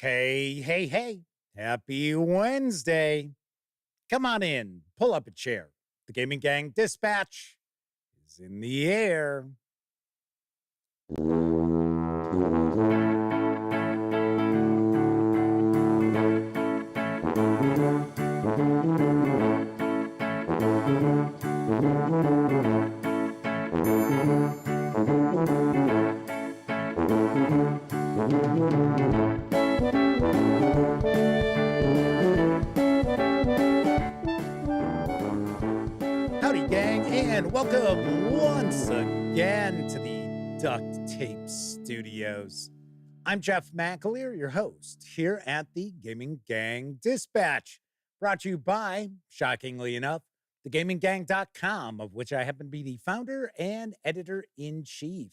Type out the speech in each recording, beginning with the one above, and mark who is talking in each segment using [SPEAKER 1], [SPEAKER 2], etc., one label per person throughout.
[SPEAKER 1] Hey, hey, hey. Happy Wednesday. Come on in. Pull up a chair. The Gaming Gang Dispatch is in the air. Howdy, gang, and welcome once again to the Duct Tape Studios. I'm Jeff McAleer, your host, here at the Gaming Gang Dispatch, brought to you by, shockingly enough, thegaminggang.com, of which I happen to be the founder and editor-in-chief.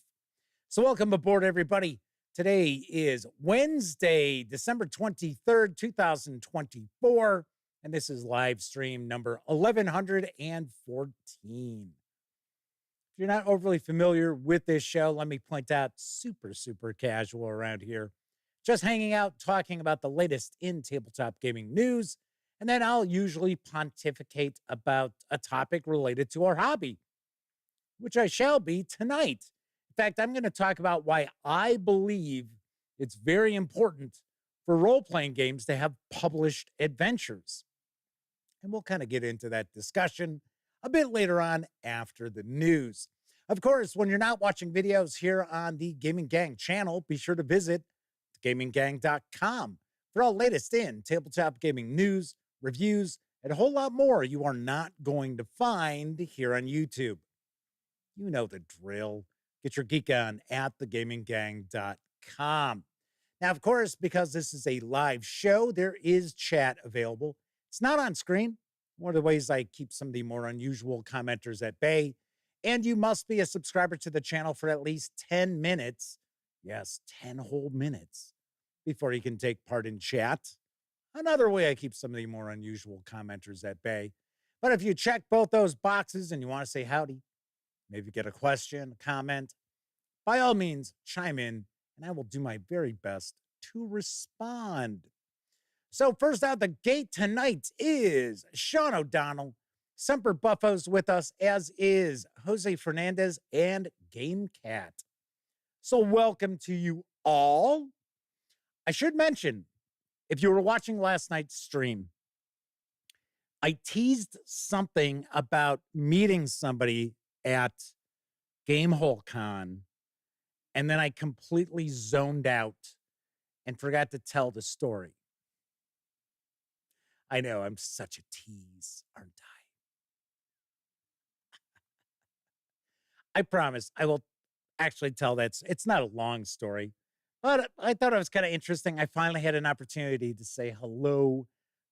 [SPEAKER 1] So welcome aboard, everybody. Today is Wednesday, December 23rd, 2024, and this is live stream number 1114. If you're not overly familiar with this show, let me point out, super casual around here. Just hanging out, talking about the latest in tabletop gaming news, and then I'll usually pontificate about a topic related to our hobby, which I shall be tonight. In fact, I'm going to talk about why I believe it's very important for role-playing games to have published adventures. And we'll kind of get into that discussion a bit later on after the news. Of course, when you're not watching videos here on the Gaming Gang channel, be sure to visit gaminggang.com for all latest in tabletop gaming news, reviews, and a whole lot more you are not going to find here on YouTube. You know the drill. Get your geek on at thegaminggang.com. Now, of course, because this is a live show, there is chat available. It's not on screen. One of the ways I keep some of the more unusual commenters at bay. And you must be a subscriber to the channel for at least 10 minutes. Yes, 10 whole minutes before you can take part in chat. Another way I keep some of the more unusual commenters at bay. But if you check both those boxes and you want to say howdy, maybe get a question, a comment, by all means, chime in, and I will do my very best to respond. So first out the gate tonight is Sean O'Donnell. Semper Buffo's with us, as is Jose Fernandez and Game Cat. So welcome to you all. I should mention, if you were watching last night's stream, I teased something about meeting somebody at Gamehole Con, and then I completely zoned out and forgot to tell the story. I know, I'm such a tease, aren't I? I promise I will actually tell that. It's not a long story, but I thought it was kind of interesting. I finally had an opportunity to say hello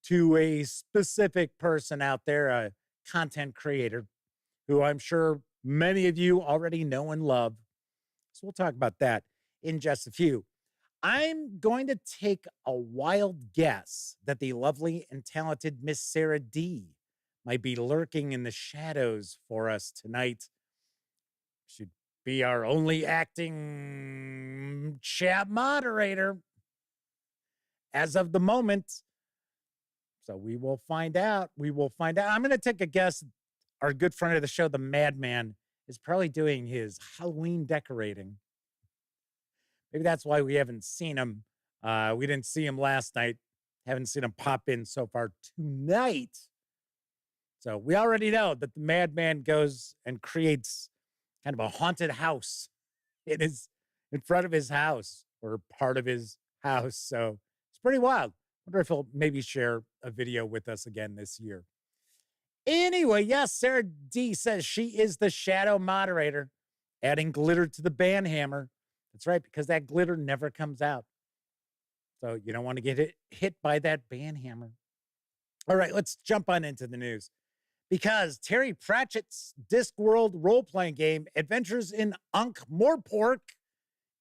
[SPEAKER 1] to a specific person out there, a content creator, who I'm sure many of you already know and love. So we'll talk about that in just a few. I'm going to take a wild guess that the lovely and talented Miss Sarah D might be lurking in the shadows for us tonight. Should be our only acting chat moderator as of the moment. So we will find out. I'm going to take a guess. Our good friend of the show, the Madman, is probably doing his Halloween decorating. Maybe that's why we haven't seen him. We didn't see him last night. Haven't seen him pop in so far tonight. So we already know that the Madman goes and creates kind of a haunted house. It is in front of his house, or part of his house. So it's pretty wild. Wonder if he'll maybe share a video with us again this year. Anyway, yes, Sarah D says she is the shadow moderator, adding glitter to the banhammer. That's right, because that glitter never comes out. So you don't want to get hit by that banhammer. All right, let's jump on into the news. Because Terry Pratchett's Discworld role-playing game, Adventures in Ankh-Morpork,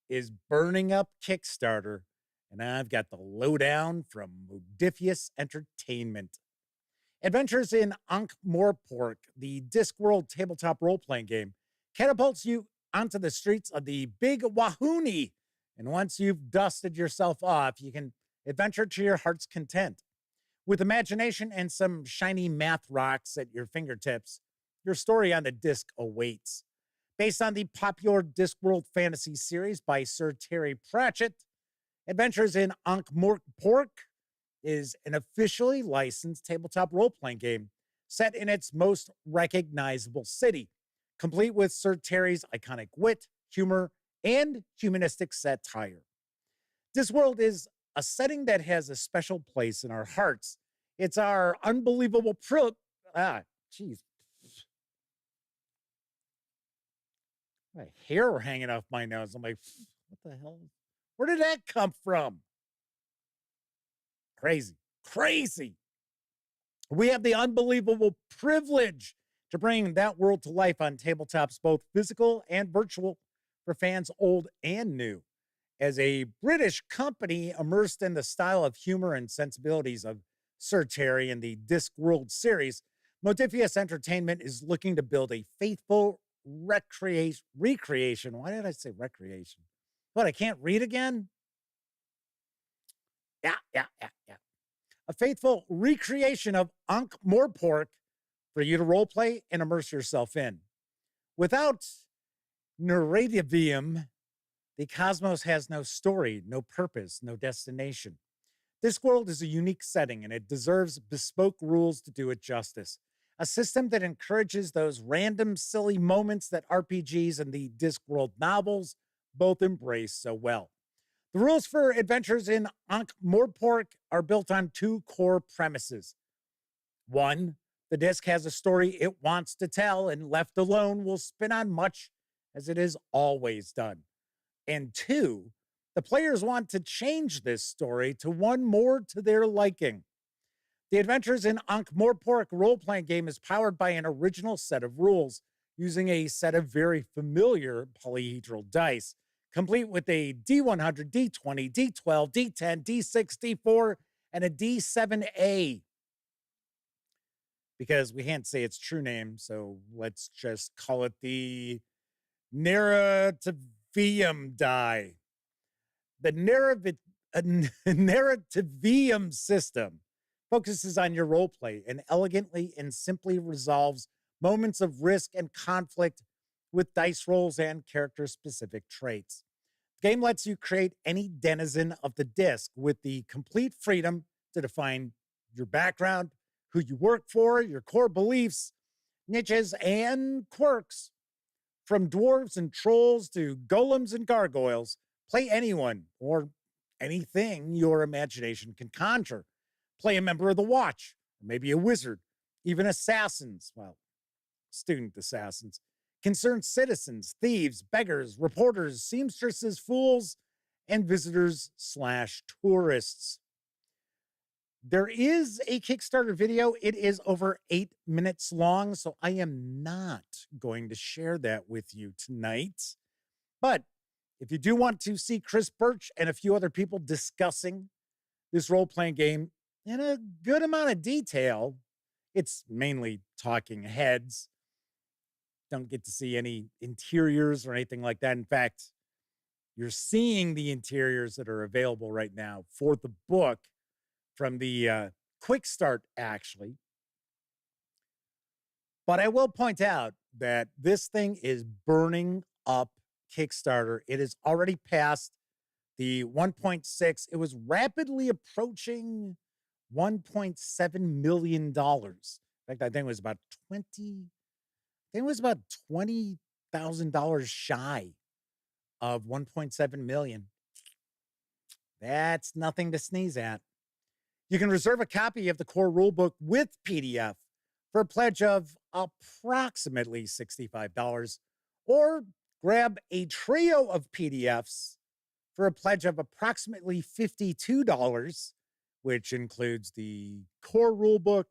[SPEAKER 1] is burning up Kickstarter. And I've got the lowdown from Modiphius Entertainment. Adventures in Ankh-Morpork, the Discworld tabletop role-playing game, catapults you onto the streets of the Big Wahoonie. And once you've dusted yourself off, you can Adventure to your heart's content. With imagination and some shiny math rocks at your fingertips, your story on the disc awaits. Based on the popular Discworld fantasy series by Sir Terry Pratchett, Adventures in Ankh-Morpork is an officially licensed tabletop role-playing game set in its most recognizable city, complete with Sir Terry's iconic wit, humor, and humanistic satire. Discworld is a setting that has a special place in our hearts. It's our unbelievable jeez. My hair hanging off my nose. I'm like, what the hell? Where did that come from? Crazy. We have the unbelievable privilege to bring that world to life on tabletops, both physical and virtual, for fans old and new. As a British company immersed in the style of humor and sensibilities of Sir Terry and the Discworld series, Modiphius Entertainment is looking to build a faithful recreation. Why did I say recreation? What, I can't read again? Yeah. A faithful recreation of Ankh-Morpork for you to roleplay and immerse yourself in. Without narrativium, the cosmos has no story, no purpose, no destination. Discworld is a unique setting, and it deserves bespoke rules to do it justice. A system that encourages those random, silly moments that RPGs and the Discworld novels both embrace so well. The rules for Adventures in Ankh-Morpork are built on two core premises. One, the disc has a story it wants to tell, and left alone will spin on much as it has always done. And two, the players want to change this story to one more to their liking. The Adventures in Ankh-Morpork role-playing game is powered by an original set of rules, using a set of very familiar polyhedral dice, complete with a D100, D20, D12, D10, D6, D4, and a D7A. Because we can't say its true name, so let's just call it the narrativium die. The narrativium system focuses on your roleplay and elegantly and simply resolves moments of risk and conflict with dice rolls and character-specific traits. The game lets you create any denizen of the disc with the complete freedom to define your background, who you work for, your core beliefs, niches, and quirks. From dwarves and trolls to golems and gargoyles, play anyone or anything your imagination can conjure. Play a member of the Watch, or maybe a wizard, even assassins, student assassins, concerned citizens, thieves, beggars, reporters, seamstresses, fools, and visitors/tourists. There is a Kickstarter video. It is over 8 minutes long, so I am not going to share that with you tonight. But if you do want to see Chris Birch and a few other people discussing this role-playing game in a good amount of detail, it's mainly talking heads. Don't get to see any interiors or anything like that. In fact, you're seeing the interiors that are available right now for the book from the quick start, actually. But I will point out that this thing is burning up Kickstarter. It has already passed the 1.6. It was rapidly approaching $1.7 million. In fact, I think it was about $20,000 shy of 1.7 million. That's nothing to sneeze at. You can reserve a copy of the core rulebook with PDF for a pledge of approximately $65, or grab a trio of PDFs for a pledge of approximately $52, which includes the core rulebook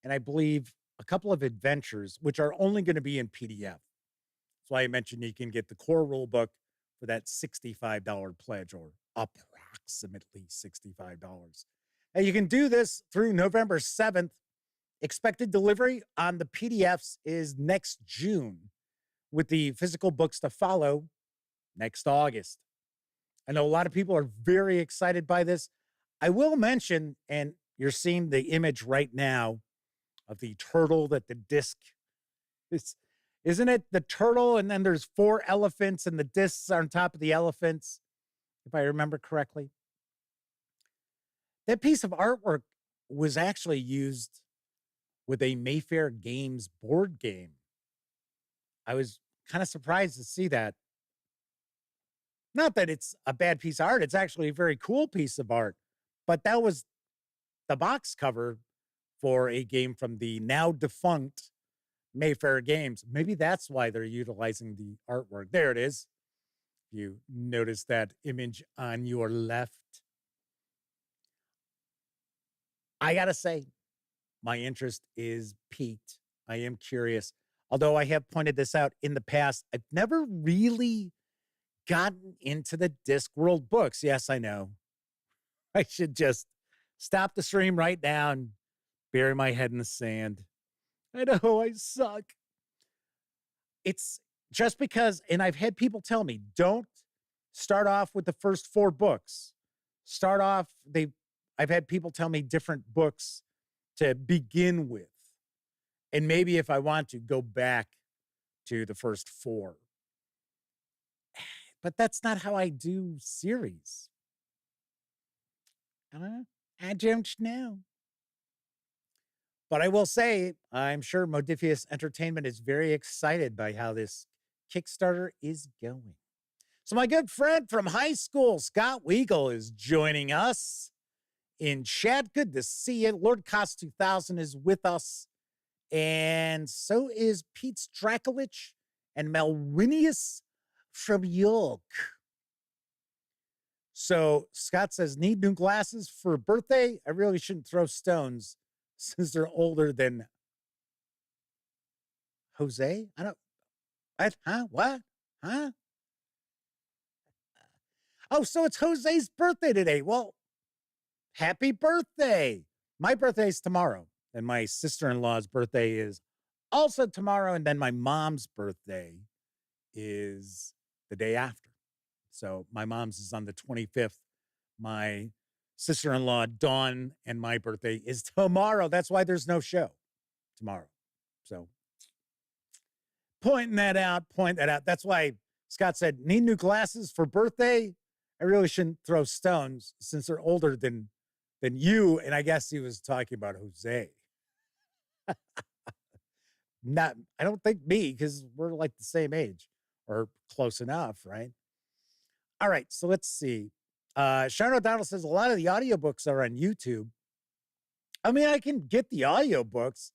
[SPEAKER 1] and I believe a couple of adventures, which are only going to be in PDF. That's why I mentioned you can get the core rulebook for that $65 pledge, or approximately $65. Now, you can do this through November 7th. Expected delivery on the PDFs is next June, with the physical books to follow next August. I know a lot of people are very excited by this. I will mention, and you're seeing the image right now of the turtle that the disc is. Isn't it the turtle? And then there's 4 elephants, and the discs are on top of the elephants, if I remember correctly. That piece of artwork was actually used with a Mayfair Games board game. I was kind of surprised to see that. Not that it's a bad piece of art, it's actually a very cool piece of art, but that was the box cover for a game from the now defunct Mayfair Games. Maybe that's why they're utilizing the artwork. There it is. You notice that image on your left. I gotta say, my interest is piqued. I am curious. Although I have pointed this out in the past, I've never really gotten into the Discworld books. Yes, I know. I should just stop the stream right now and bury my head in the sand. I know I suck. It's just because, and I've had people tell me, don't start off with the first 4 books. I've had people tell me different books to begin with. And maybe if I want to, go back to the first 4. But that's not how I do series. I don't know. But I will say, I'm sure Modiphius Entertainment is very excited by how this Kickstarter is going. So my good friend from high school, Scott Weigel, is joining us in chat. Good to see you. Lord Cost 2000 is with us. And so is Pete Strakolich and Melwinius from York. So Scott says, need new glasses for a birthday? I really shouldn't throw stones since they're older than Jose. What? Huh? Oh, so it's Jose's birthday today. Well, happy birthday. My birthday is tomorrow, and my sister-in-law's birthday is also tomorrow, and then my mom's birthday is the day after. So my mom's is on the 25th. My sister-in-law, Dawn, and my birthday is tomorrow. That's why there's no show tomorrow. So point that out. That's why Scott said, need new glasses for birthday? I really shouldn't throw stones since they're older than you. And I guess he was talking about Jose. I don't think me, because we're like the same age or close enough, right? All right, so let's see. Sharon O'Donnell says a lot of the audiobooks are on YouTube. I mean, I can get the audiobooks.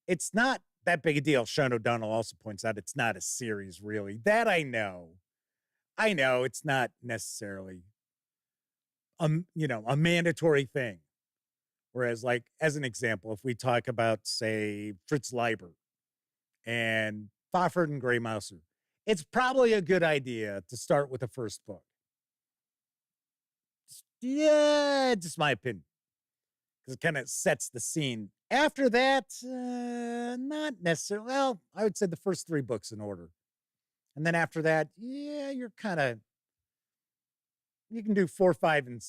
[SPEAKER 1] It's not that big a deal. Sharon O'Donnell also points out it's not a series, really. That I know. I know it's not necessarily a mandatory thing. Whereas, like, as an example, if we talk about, say, Fritz Leiber and Fafhrd and Grey Mouser, it's probably a good idea to start with the first book. Yeah, just my opinion. Because it kind of sets the scene. After that, not necessarily. Well, I would say the first 3 books in order. And then after that, yeah, you can do 4, 5, and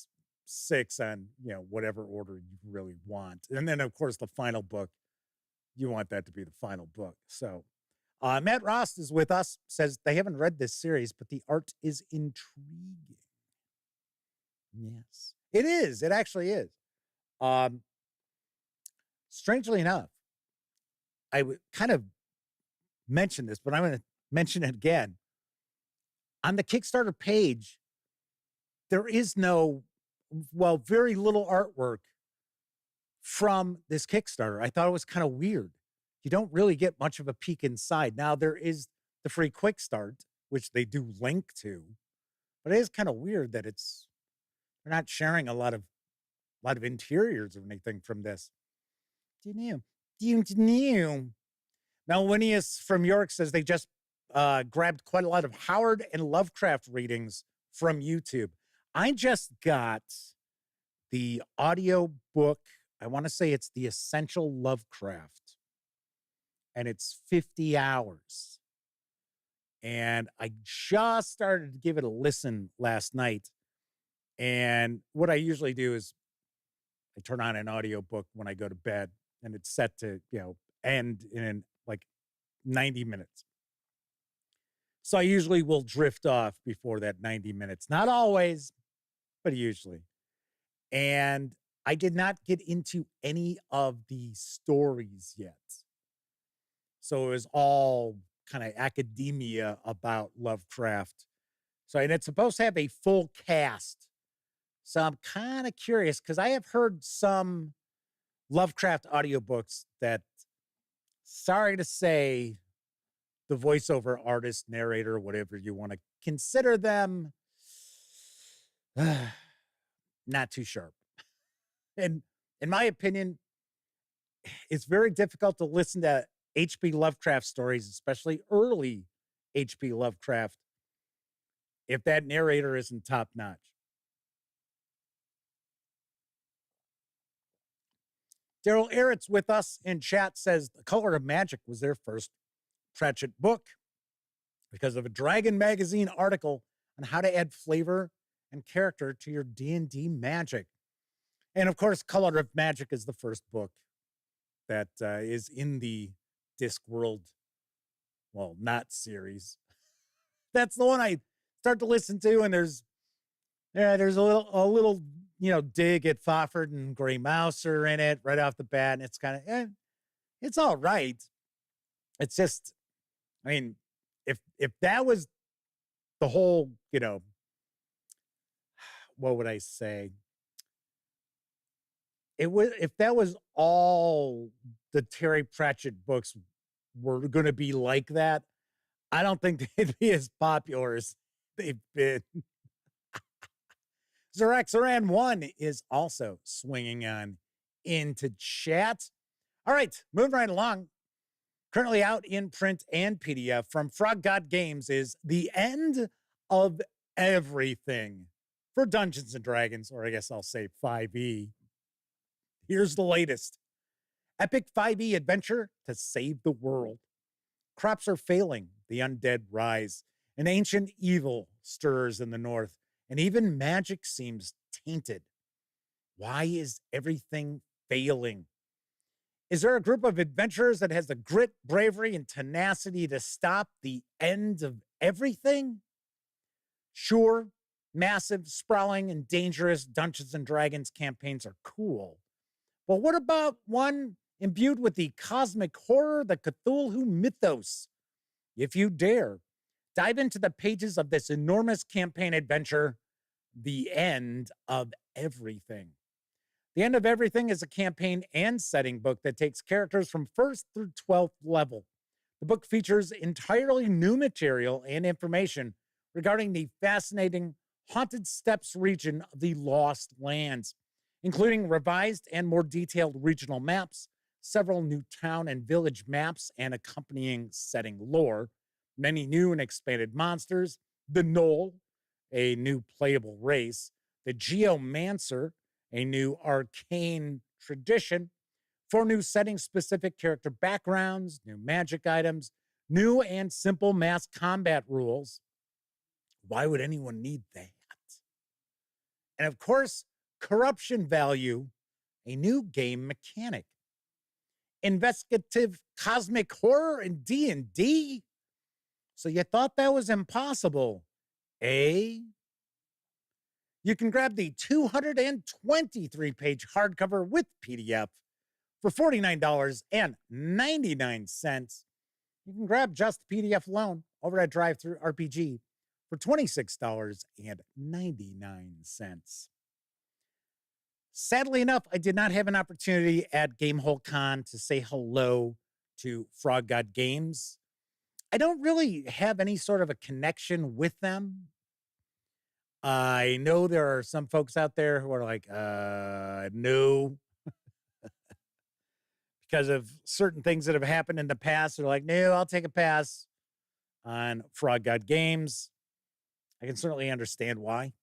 [SPEAKER 1] 6 on, whatever order you really want. And then, of course, the final book, you want that to be the final book. So Matt Rost is with us, says they haven't read this series, but the art is intriguing. Yes, it is. It actually is. Strangely enough, I would kind of mention this, but I'm going to mention it again. On the Kickstarter page, there is very little artwork from this Kickstarter. I thought it was kind of weird. You don't really get much of a peek inside. Now, there is the free quick start, which they do link to, but it is kind of weird that they're not sharing a lot of interiors or anything from this. Do you know? Melwinius from York says they just grabbed quite a lot of Howard and Lovecraft readings from YouTube. I just got the audio book. I want to say it's The Essential Lovecraft, and it's 50 hours. And I just started to give it a listen last night. And what I usually do is I turn on an audiobook when I go to bed, and it's set to, end in like 90 minutes. So I usually will drift off before that 90 minutes. Not always, but usually. And I did not get into any of the stories yet. So it was all kind of academia about Lovecraft. So, and it's supposed to have a full cast. So I'm kind of curious because I have heard some Lovecraft audiobooks that, sorry to say, the voiceover artist, narrator, whatever you want to consider them, not too sharp. And in my opinion, it's very difficult to listen to H.P. Lovecraft stories, especially early H.P. Lovecraft, if that narrator isn't top notch. Daryl Eritz with us in chat says The Color of Magic was their first Pratchett book because of a Dragon Magazine article on how to add flavor and character to your D&D magic. And of course, Color of Magic is the first book that is in the Discworld, well, not series. That's the one I start to listen to, and there's a little dig at Fafhrd and Grey Mouser in it right off the bat, and it's kind of it's all right. It's just, I mean, if that was the whole, what would I say? If that was all the Terry Pratchett books were going to be like that, I don't think they'd be as popular as they've been. Zeraxaran 1 is also swinging on into chat. All right, moving right along. Currently out in print and PDF from Frog God Games is The End of Everything for Dungeons & Dragons, or I guess I'll say 5e. Here's the latest. Epic 5e adventure to save the world. Crops are failing, the undead rise, an ancient evil stirs in the north, and even magic seems tainted. Why is everything failing? Is there a group of adventurers that has the grit, bravery, and tenacity to stop the end of everything? Sure, massive, sprawling, and dangerous Dungeons & Dragons campaigns are cool. But what about one imbued with the cosmic horror, the Cthulhu mythos? If you dare, dive into the pages of this enormous campaign adventure, The End of Everything. The End of Everything is a campaign and setting book that takes characters from 1st through 12th level. The book features entirely new material and information regarding the fascinating Haunted Steppes region of the Lost Lands, including revised and more detailed regional maps, several new town and village maps and accompanying setting lore, many new and expanded monsters, the Knoll, a new playable race, the Geomancer, a new arcane tradition, 4 new setting-specific character backgrounds, new magic items, new and simple mass combat rules. Why would anyone need that? And of course, corruption value, a new game mechanic. Investigative cosmic horror in D&D? So you thought that was impossible, eh? You can grab the 223-page hardcover with PDF for $49.99. You can grab just the PDF alone over at Drive-Thru RPG for $26.99. Sadly enough, I did not have an opportunity at Gamehole Con to say hello to Frog God Games. I don't really have any sort of a connection with them. I know there are some folks out there who are like, no, because of certain things that have happened in the past. They're like, no, I'll take a pass on Frog God Games. I can certainly understand why.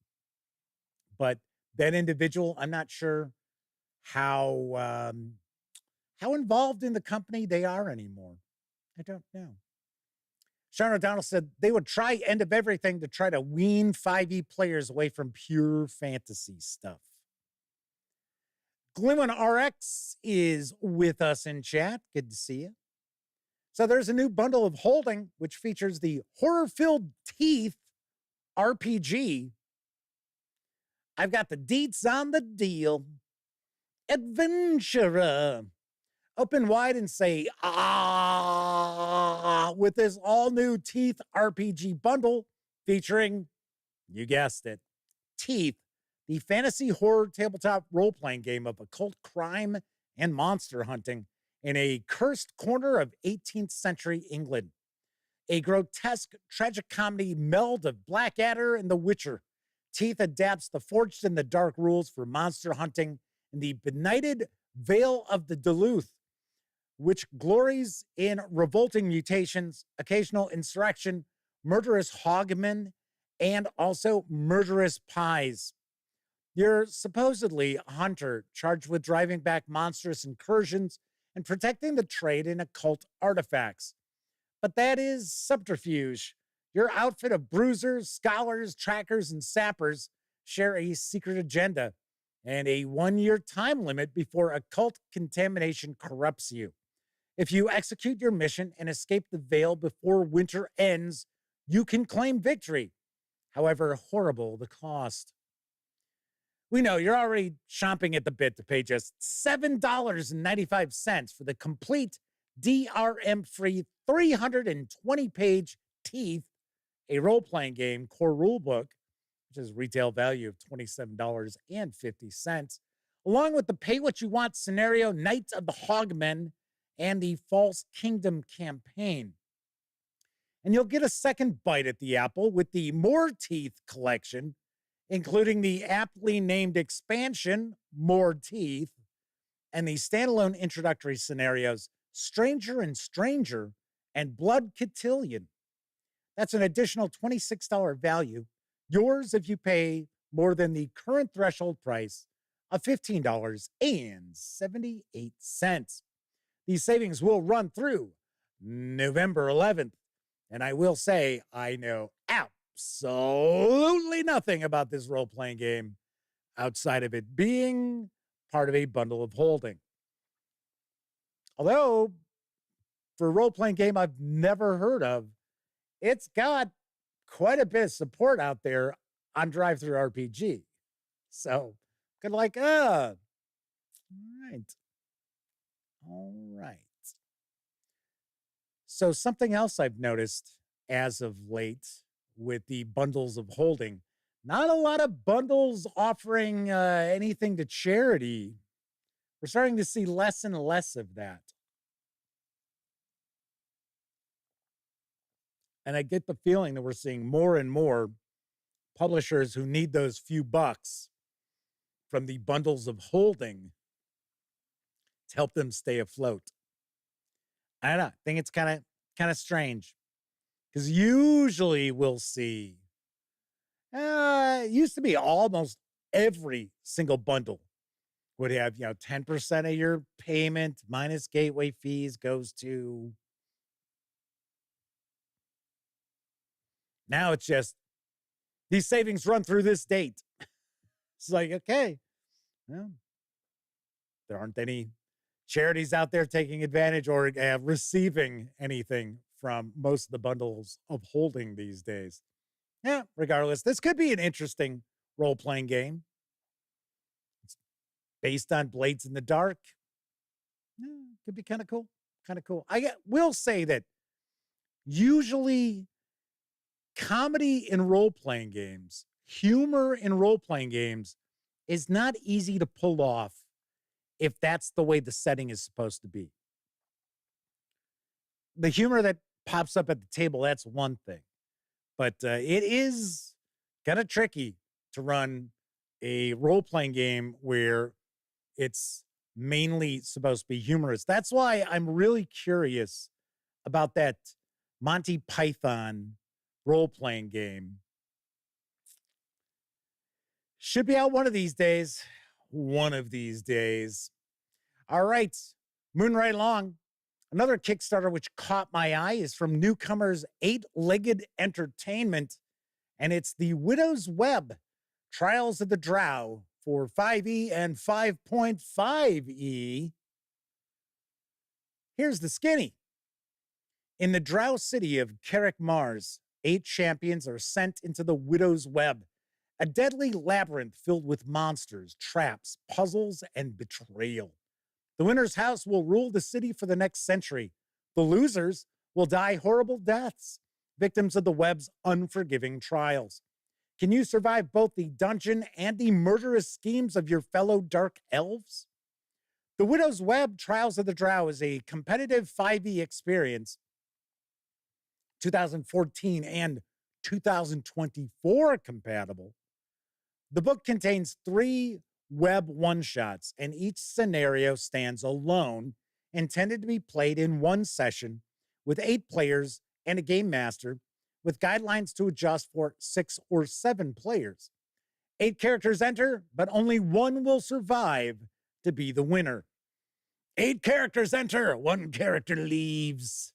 [SPEAKER 1] But that individual, I'm not sure how involved in the company they are anymore. I don't know. Sean O'Donnell said they would try End of Everything to try to wean 5e players away from pure fantasy stuff. Glimmin RX is with us in chat. Good to see you. So there's a new bundle of Holding, which features the horror-filled Teeth RPG. I've got the deets on the deal. Adventurer. Open wide and say, ah, with this all-new Teeth RPG bundle featuring, you guessed it, Teeth, the fantasy horror tabletop role-playing game of occult crime and monster hunting in a cursed corner of 18th century England. A grotesque tragic comedy meld of Blackadder and The Witcher. Teeth adapts the forged in the dark rules for monster hunting in the benighted Vale of the Duluth, which glories in revolting mutations, occasional insurrection, murderous hogmen, and also murderous pies. You're supposedly a hunter charged with driving back monstrous incursions and protecting the trade in occult artifacts. But that is subterfuge. Your outfit of bruisers, scholars, trackers, and sappers share a secret agenda and a 1-year time limit before occult contamination corrupts you. If you execute your mission and escape the Vale before winter ends, you can claim victory, however horrible the cost. We know you're already chomping at the bit to pay just $7.95 for the complete DRM-free 320-page Teeth, a role-playing game core rulebook, which is retail value of $27.50, along with the pay-what-you-want scenario Knights of the Hogmen and the False Kingdom campaign. And you'll get a second bite at the apple with the More Teeth collection, including the aptly named expansion, More Teeth, and the standalone introductory scenarios, Stranger and Stranger and Blood Cotillion. That's an additional $26 value, yours if you pay more than the current threshold price of $15.78. These savings will run through November 11th. And I will say, I know absolutely nothing about this role-playing game outside of it being part of a bundle of Holding. Although, for a role-playing game I've never heard of, it's got quite a bit of support out there on Drive-Thru RPG. So, kind of like, all right. All right. So something else I've noticed as of late with the bundles of Holding, not a lot of bundles offering anything to charity. We're starting to see less and less of that. And I get the feeling that we're seeing more and more publishers who need those few bucks from the bundles of Holding to help them stay afloat. I don't know. I think it's kind of strange because usually we'll see. It used to be almost every single bundle would have 10% of your payment minus gateway fees goes to. Now it's just these savings run through this date. It's like, okay, well, there aren't any charities out there taking advantage or receiving anything from most of the bundles of Holding these days. Yeah, regardless, this could be an interesting role-playing game. It's based on Blades in the Dark. Yeah, could be kind of cool. Kind of cool. I will say that usually comedy in role-playing games, humor in role-playing games is not easy to pull off if that's the way the setting is supposed to be. The humor that pops up at the table, that's one thing. But it is kind of tricky to run a role-playing game where it's mainly supposed to be humorous. That's why I'm really curious about that Monty Python role-playing game. Should be out one of these days. One of these days. All right, moving right along. Another Kickstarter which caught my eye is from newcomers 8-Legged Entertainment, and it's The Widow's Web, Trials of the Drow for 5e and 5.5e. Here's the skinny. In the drow city of Carrick Mars, 8 champions are sent into the Widow's Web, a deadly labyrinth filled with monsters, traps, puzzles, and betrayal. The winner's house will rule the city for the next century. The losers will die horrible deaths, victims of the web's unforgiving trials. Can you survive both the dungeon and the murderous schemes of your fellow dark elves? The Widow's Web Trials of the Drow is a competitive 5e experience, 2014 and 2024 compatible. The book contains 3 web one-shots, and each scenario stands alone, intended to be played in one session with 8 players and a game master, with guidelines to adjust for 6 or 7 players. 8 characters enter, but only 1 will survive to be the winner. 8 characters enter, 1 character leaves.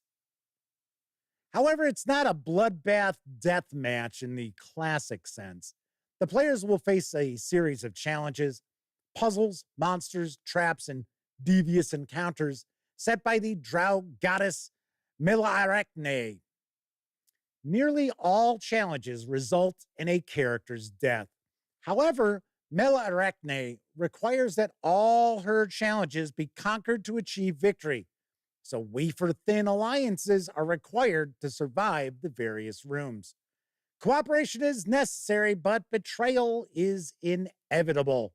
[SPEAKER 1] However, it's not a bloodbath death match in the classic sense. The players will face a series of challenges, puzzles, monsters, traps, and devious encounters set by the drow goddess Mellarachne. Nearly all challenges result in a character's death. However, Mellarachne requires that all her challenges be conquered to achieve victory, so wafer-thin alliances are required to survive the various rooms. Cooperation is necessary, but betrayal is inevitable.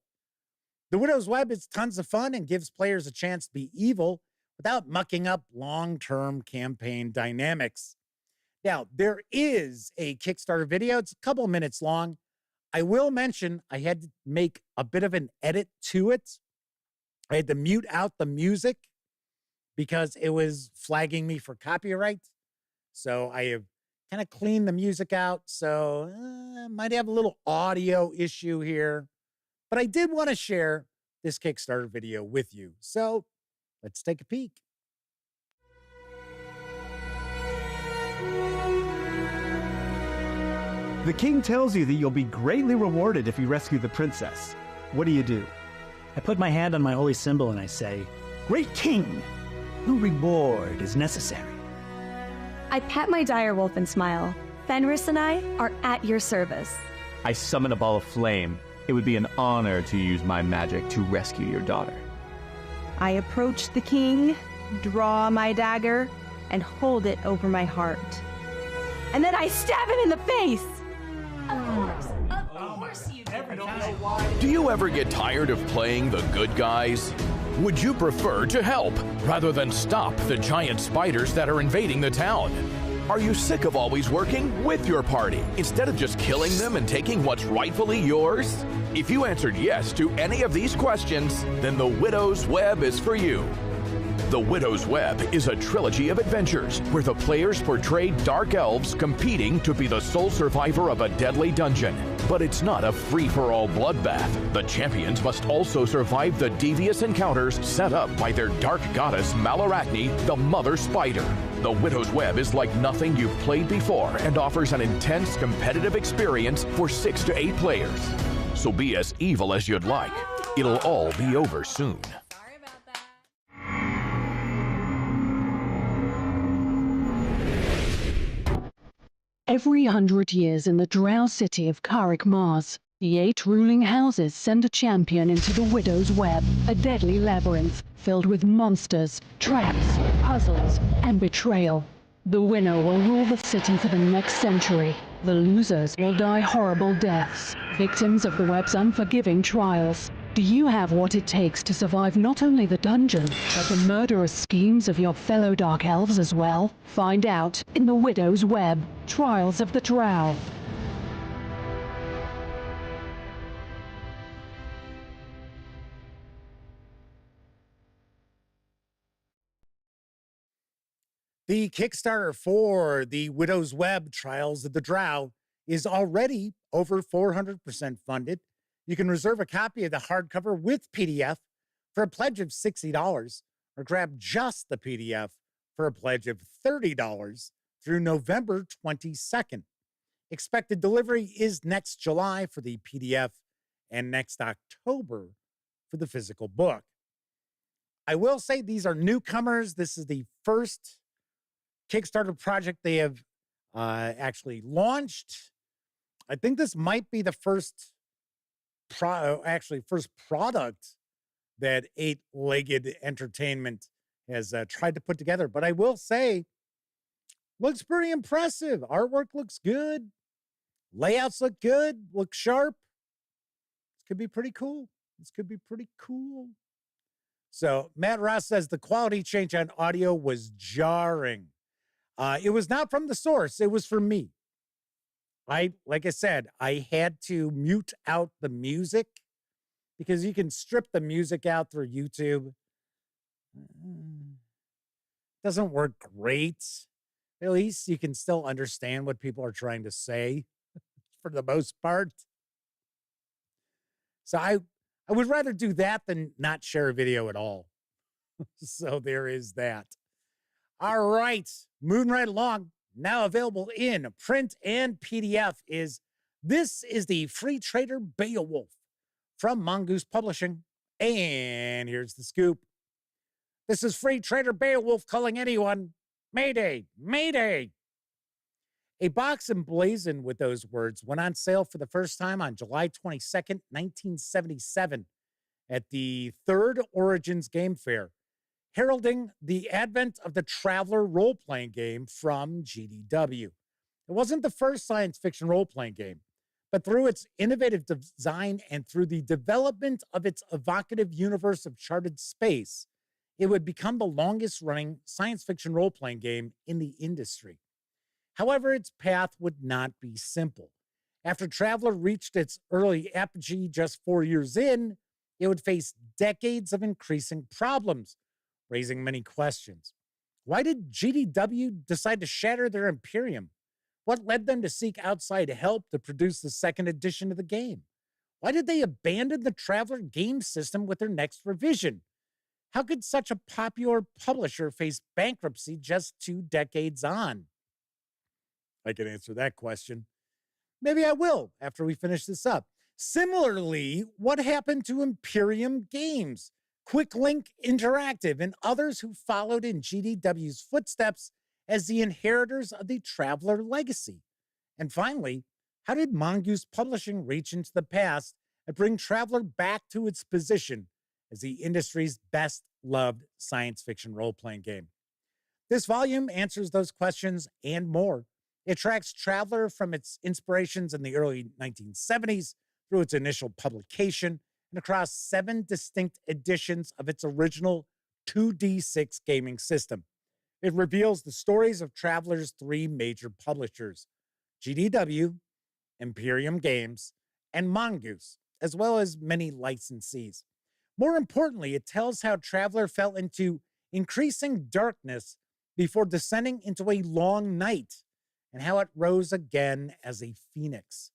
[SPEAKER 1] The Widow's Web is tons of fun and gives players a chance to be evil without mucking up long-term campaign dynamics. Now, there is a Kickstarter video. It's a couple of minutes long. I will mention I had to make a bit of an edit to it. I had to mute out the music because it was flagging me for copyright. So I have kind of cleaned the music out. So might have a little audio issue here. But I did want to share this Kickstarter video with you. So let's take a peek.
[SPEAKER 2] The king tells you that you'll be greatly rewarded if you rescue the princess. What do?
[SPEAKER 3] I put my hand on my holy symbol and I say, "Great king, no reward is necessary."
[SPEAKER 4] I pat my direwolf and smile. Fenris and I are at your service.
[SPEAKER 5] I summon a ball of flame. It would be an honor to use my magic to rescue your daughter.
[SPEAKER 6] I approach the king, draw my dagger, and hold it over my heart. And then I stab him in the face!
[SPEAKER 4] Of course you do.
[SPEAKER 7] Do you ever get tired of playing the good guys? Would you prefer to help rather than stop the giant spiders that are invading the town? Are you sick of always working with your party instead of just killing them and taking what's rightfully yours? If you answered yes to any of these questions, then the Widow's Web is for you. The Widow's Web is a trilogy of adventures where the players portray dark elves competing to be the sole survivor of a deadly dungeon. But it's not a free-for-all bloodbath. The champions must also survive the devious encounters set up by their dark goddess Mellarachne, the Mother Spider. The Widow's Web is like nothing you've played before and offers an intense competitive experience for 6 to 8 players. So be as evil as you'd like. It'll all be over soon.
[SPEAKER 8] Every 100 years in the drow city of Carrick Mars, the 8 ruling houses send a champion into the Widow's Web, a deadly labyrinth filled with monsters, traps, puzzles, and betrayal. The winner will rule the city for the next century. The losers will die horrible deaths, victims of the web's unforgiving trials. Do you have what it takes to survive not only the dungeon, but the murderous schemes of your fellow dark elves as well? Find out in the Widow's Web, Trials of the Drow.
[SPEAKER 1] The Kickstarter for the Widow's Web Trials of the Drow is already over 400% funded. You can reserve a copy of the hardcover with PDF for a pledge of $60 or grab just the PDF for a pledge of $30 through November 22nd. Expected delivery is next July for the PDF and next October for the physical book. I will say these are newcomers. This is the first Kickstarter project they have actually launched. I think this might be the first product that Eight-Legged Entertainment has tried to put together. But I will say, looks pretty impressive. Artwork looks good. Layouts look good, look sharp. This could be pretty cool. So Matt Ross says the quality change on audio was jarring. It was not from the source. It was from me. Like I said, I had to mute out the music because you can strip the music out through YouTube. Doesn't work great. At least you can still understand what people are trying to say for the most part. So I would rather do that than not share a video at all. So there is that. All right, moving right along. Now available in print and PDF this is the Free Trader Beowulf from Mongoose Publishing. And here's the scoop. This is Free Trader Beowulf calling anyone. Mayday, mayday. A box emblazoned with those words went on sale for the first time on July 22nd, 1977 at the Third Origins Game Fair, heralding the advent of the Traveler role-playing game from GDW. It wasn't the first science fiction role-playing game, but through its innovative design and through the development of its evocative universe of charted space, it would become the longest-running science fiction role-playing game in the industry. However, its path would not be simple. After Traveler reached its early apogee just 4 years in, it would face decades of increasing problems, raising many questions. Why did GDW decide to shatter their imperium? What led them to seek outside help to produce the second edition of the game? Why did they abandon the Traveler game system with their next revision? How could such a popular publisher face bankruptcy just 2 decades on? I can answer that question. Maybe I will after we finish this up. Similarly, what happened to Imperium Games, Quick Link Interactive, and others who followed in GDW's footsteps as the inheritors of the Traveler legacy? And finally, how did Mongoose Publishing reach into the past and bring Traveler back to its position as the industry's best-loved science fiction role-playing game? This volume answers those questions and more. It tracks Traveler from its inspirations in the early 1970s through its initial publication and across 7 distinct editions of its original 2D6 gaming system. It reveals the stories of Traveler's 3 major publishers, GDW, Imperium Games, and Mongoose, as well as many licensees. More importantly, it tells how Traveler fell into increasing darkness before descending into a long night, and how it rose again as a phoenix.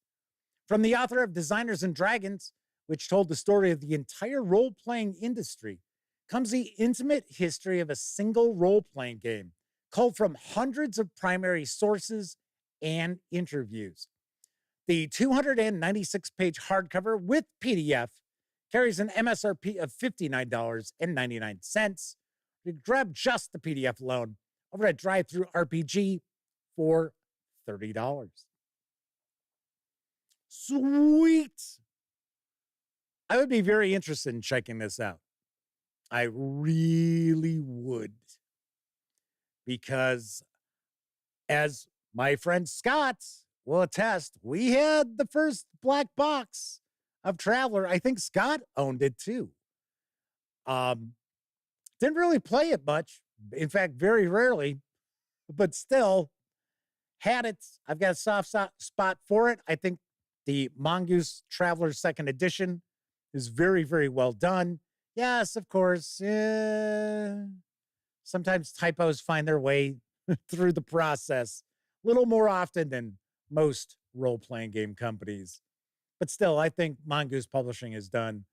[SPEAKER 1] From the author of Designers and Dragons, which told the story of the entire role-playing industry, comes the intimate history of a single role-playing game, culled from hundreds of primary sources and interviews. The 296-page hardcover with PDF carries an MSRP of $59.99. You can grab just the PDF alone over at Drive-Thru RPG for $30. Sweet. I would be very interested in checking this out. I really would. Because as my friend Scott will attest, we had the first black box of Traveler. I think Scott owned it too. Didn't really play it much. In fact, very rarely, but still had it. I've got a soft spot for it. I think the Mongoose Traveler second edition is very, very well done. Yes, of course. Sometimes typos find their way through the process a little more often than most role-playing game companies. But still, I think Mongoose Publishing has done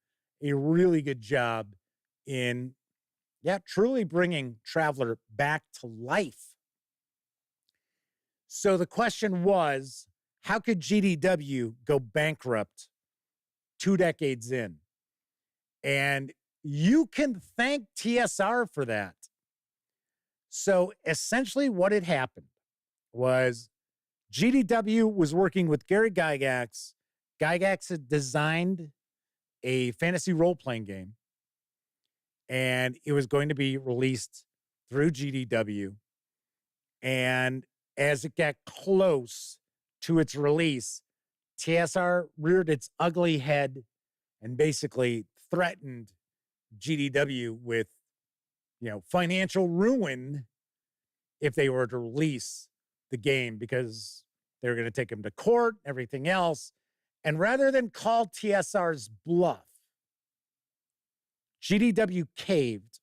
[SPEAKER 1] a really good job in, truly bringing Traveler back to life. So the question was, how could GDW go bankrupt 2 decades in. And you can thank TSR for that. So essentially what had happened was GDW was working with Gary Gygax. Gygax had designed a fantasy role-playing game, and it was going to be released through GDW. And as it got close to its release, TSR reared its ugly head and basically threatened GDW with, financial ruin if they were to release the game, because they were going to take him to court, everything else. And rather than call TSR's bluff, GDW caved,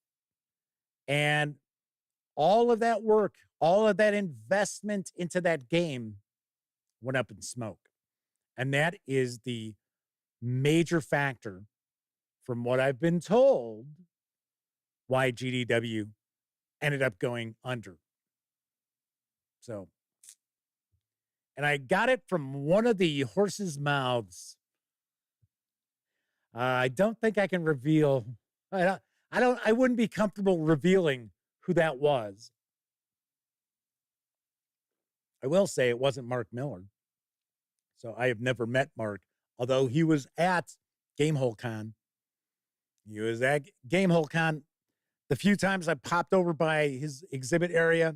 [SPEAKER 1] and all of that work, all of that investment into that game went up in smoke. And that is the major factor, from what I've been told, why GDW ended up going under. So, and I got it from one of the horse's mouths. I don't think I can reveal. I wouldn't be comfortable revealing who that was. I will say it wasn't Mark Miller. So I have never met Mark, although he was at Gamehole Con. He was at Gamehole Con. The few times I popped over by his exhibit area,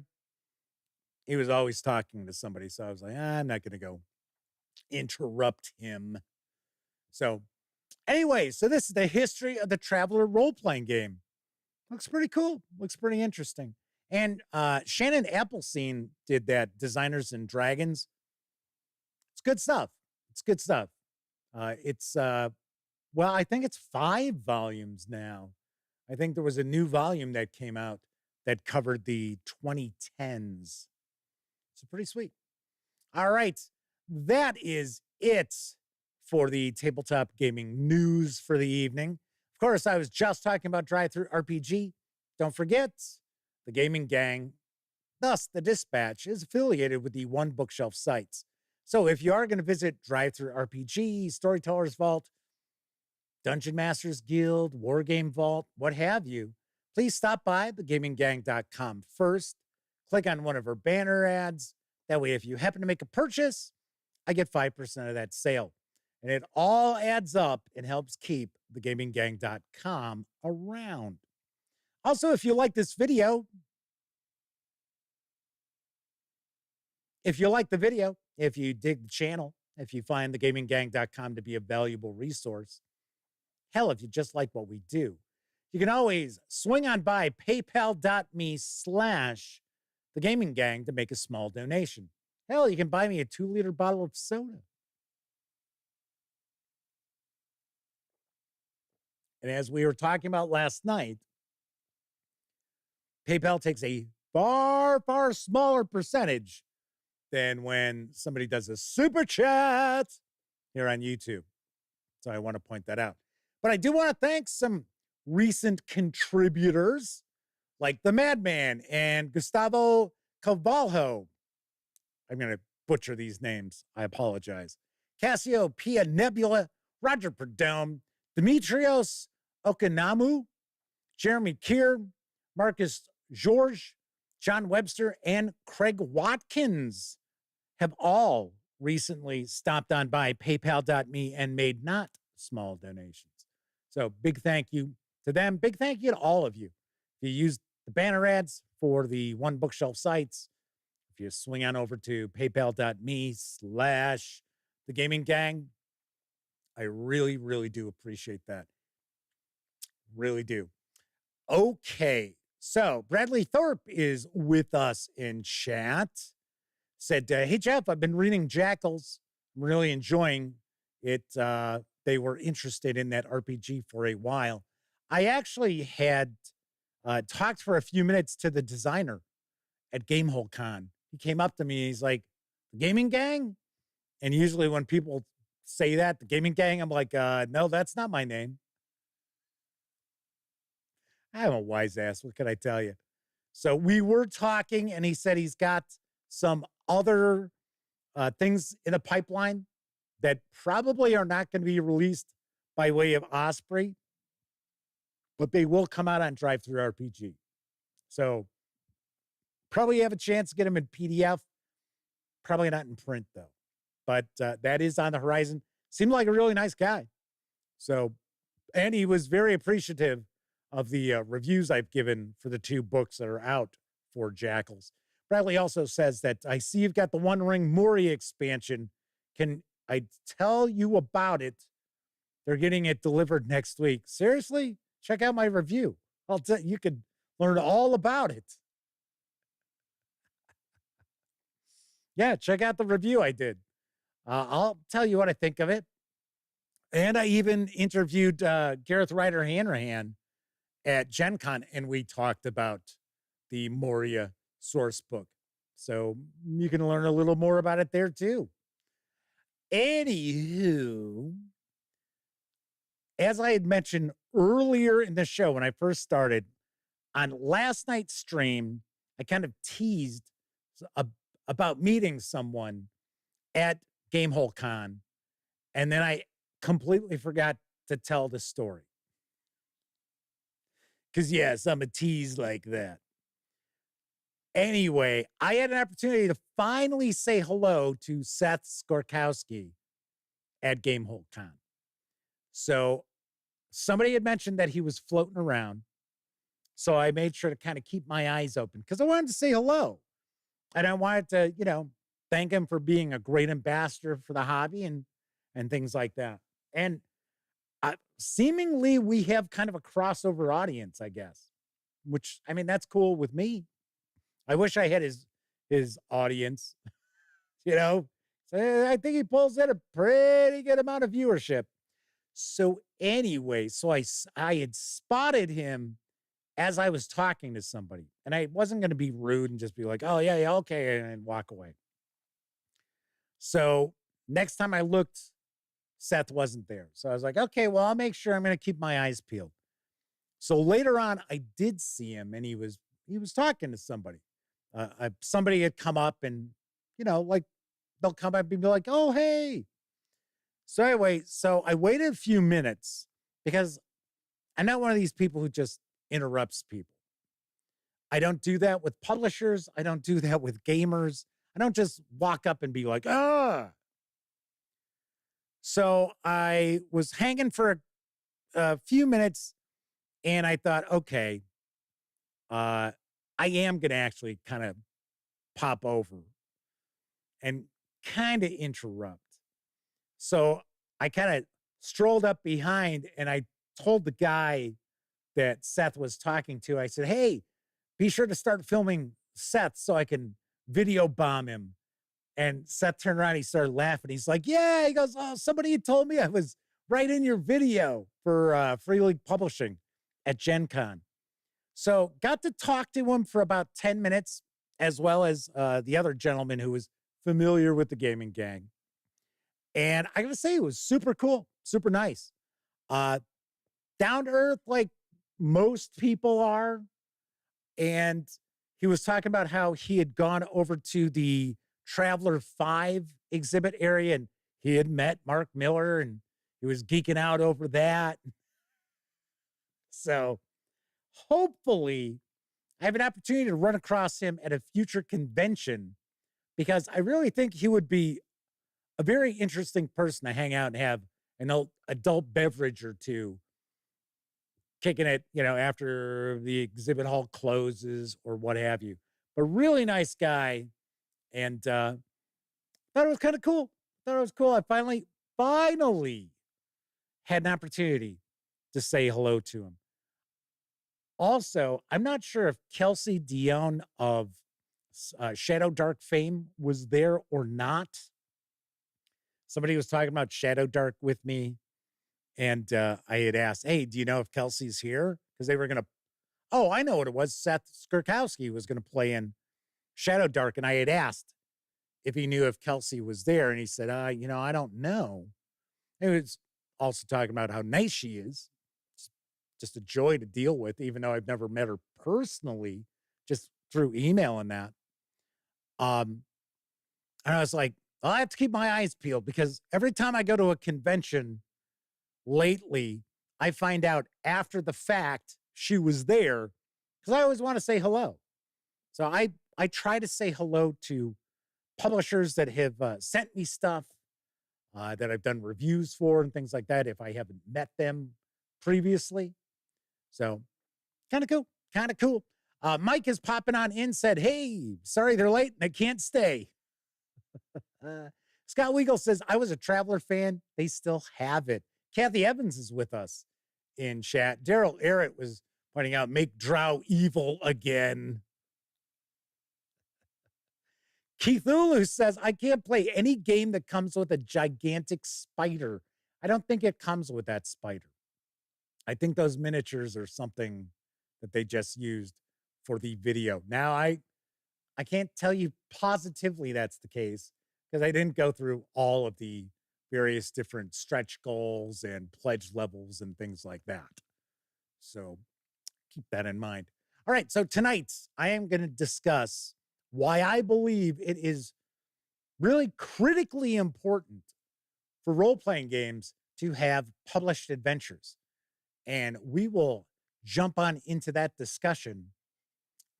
[SPEAKER 1] he was always talking to somebody. So I was like, I'm not going to go interrupt him. So anyway, so this is the history of the Traveler role-playing game. Looks pretty cool. Looks pretty interesting. And Shannon Appleseed did that, Designers and Dragons. It's good stuff. It's good stuff. I think it's 5 volumes now. I think there was a new volume that came out that covered the 2010s. So pretty sweet. All right. That is it for the tabletop gaming news for the evening. Of course, I was just talking about Drive-Thru RPG. Don't forget, the Gaming Gang, thus the Dispatch, is affiliated with the One Bookshelf sites. So if you are going to visit Drive-Thru RPG, Storyteller's Vault, Dungeon Masters Guild, Wargame Vault, what have you, please stop by thegaminggang.com first. Click on one of our banner ads. That way, if you happen to make a purchase, I get 5% of that sale. And it all adds up and helps keep thegaminggang.com around. Also, if you like this video, if you like the video, if you dig the channel, if you find thegaminggang.com to be a valuable resource, hell, if you just like what we do, you can always swing on by paypal.me/thegaminggang to make a small donation. Hell, you can buy me a 2-liter bottle of soda. And as we were talking about last night, PayPal takes a far, far smaller percentage than when somebody does a super chat here on YouTube. So I want to point that out. But I do want to thank some recent contributors like the Madman and Gustavo Cavalho. I'm going to butcher these names. I apologize. Cassiopeia Nebula, Roger Perdome, Demetrios Okanamu, Jeremy Keir, Marcus George, John Webster, and Craig Watkins have all recently stopped on by paypal.me and made not small donations. So big thank you to them. Big thank you to all of you. If you use the banner ads for the One Bookshelf sites, if you swing on over to paypal.me/thegaminggang, I really, really do appreciate that. Really do. Okay. So Bradley Thorpe is with us in chat. Said, hey, Jeff, I've been reading Jackals. I'm really enjoying it. They were interested in that RPG for a while. I actually had talked for a few minutes to the designer at Gamehole Con. He came up to me. He's like, the Gaming Gang? And usually when people say that, the Gaming Gang, I'm like, no, that's not my name. I'm a wise ass. What can I tell you? So we were talking, and he said he's got some other things in the pipeline that probably are not going to be released by way of Osprey, but they will come out on Drive-Thru RPG. So probably have a chance to get them in PDF. Probably not in print, though. But that is on the horizon. Seemed like a really nice guy. So, and he was very appreciative of the reviews I've given for the 2 books that are out for Jackals. Bradley also says that I see you've got the One Ring Moria expansion. Can I tell you about it? They're getting it delivered next week. Seriously? Check out my review. You could learn all about it. Yeah, check out the review I did. I'll tell you what I think of it. And I even interviewed Gareth Ryder Hanrahan at Gen Con, and we talked about the Moria source book. So you can learn a little more about it there too. Anywho, as I had mentioned earlier in the show when I first started, on last night's stream, I kind of teased about meeting someone at Gamehole Con, and then I completely forgot to tell the story. Because, yes, I'm a tease like that. Anyway, I had an opportunity to finally say hello to Seth Skorkowski at Gamehole Con. So somebody had mentioned that he was floating around. So I made sure to kind of keep my eyes open because I wanted to say hello. And I wanted to, thank him for being a great ambassador for the hobby and things like that. And seemingly we have kind of a crossover audience, I guess, which, I mean, that's cool with me. I wish I had his audience, So I think he pulls in a pretty good amount of viewership. So anyway, I had spotted him as I was talking to somebody, and I wasn't going to be rude and just be like, oh, yeah, okay, and walk away. So next time I looked, Seth wasn't there. So I was like, okay, well, I'll make sure I'm going to keep my eyes peeled. So later on, I did see him, and he was talking to somebody. Somebody had come up and, like they'll come up and be like, oh, hey. So anyway, I waited a few minutes because I'm not one of these people who just interrupts people. I don't do that with publishers. I don't do that with gamers. I don't just walk up and be like, ah. So I was hanging for a few minutes and I thought, okay, I am going to actually kind of pop over and kind of interrupt. So I kind of strolled up behind and I told the guy that Seth was talking to, I said, hey, be sure to start filming Seth so I can video bomb him. And Seth turned around, he started laughing. He's like, yeah, he goes, oh, somebody had told me I was right in your video for Free League Publishing at Gen Con. So got to talk to him for about 10 minutes, as well as the other gentleman who was familiar with the gaming gang. And I gotta say, it was super cool, super nice. Down to earth, like most people are. And he was talking about how he had gone over to the Traveler 5 exhibit area and he had met Mark Miller and he was geeking out over that. So hopefully I have an opportunity to run across him at a future convention because I really think he would be a very interesting person to hang out and have an adult beverage or two, kicking it, after the exhibit hall closes or what have you. But really nice guy. And thought it was kind of cool. I finally had an opportunity to say hello to him. Also, I'm not sure if Kelsey Dion of Shadow Dark fame was there or not. Somebody was talking about Shadow Dark with me. And I had asked, hey, do you know if Kelsey's here? Because they were going to, I know what it was. Seth Skorkowski was going to play in Shadow Dark. And I had asked if he knew if Kelsey was there. And he said, I don't know. He was also talking about how nice she is. It's just a joy to deal with, even though I've never met her personally, just through email and that. And I was like, I have to keep my eyes peeled because every time I go to a convention, lately, I find out after the fact she was there because I always want to say hello. So I try to say hello to publishers that have sent me stuff that I've done reviews for and things like that if I haven't met them previously. So kind of cool, kind of cool. Mike is popping on in, said, hey, sorry they're late and I can't stay. Scott Weagle says, I was a Traveler fan. They still have it. Kathy Evans is with us in chat. Daryl Arrett was pointing out, make Drow evil again. Keith Ulu says, I can't play any game that comes with a gigantic spider. I don't think it comes with that spider. I think those miniatures are something that they just used for the video. Now, I can't tell you positively that's the case because I didn't go through all of the various different stretch goals and pledge levels and things like that. So keep that in mind. All right, so tonight I am going to discuss why I believe it is really critically important for role-playing games to have published adventures. And we will jump on into that discussion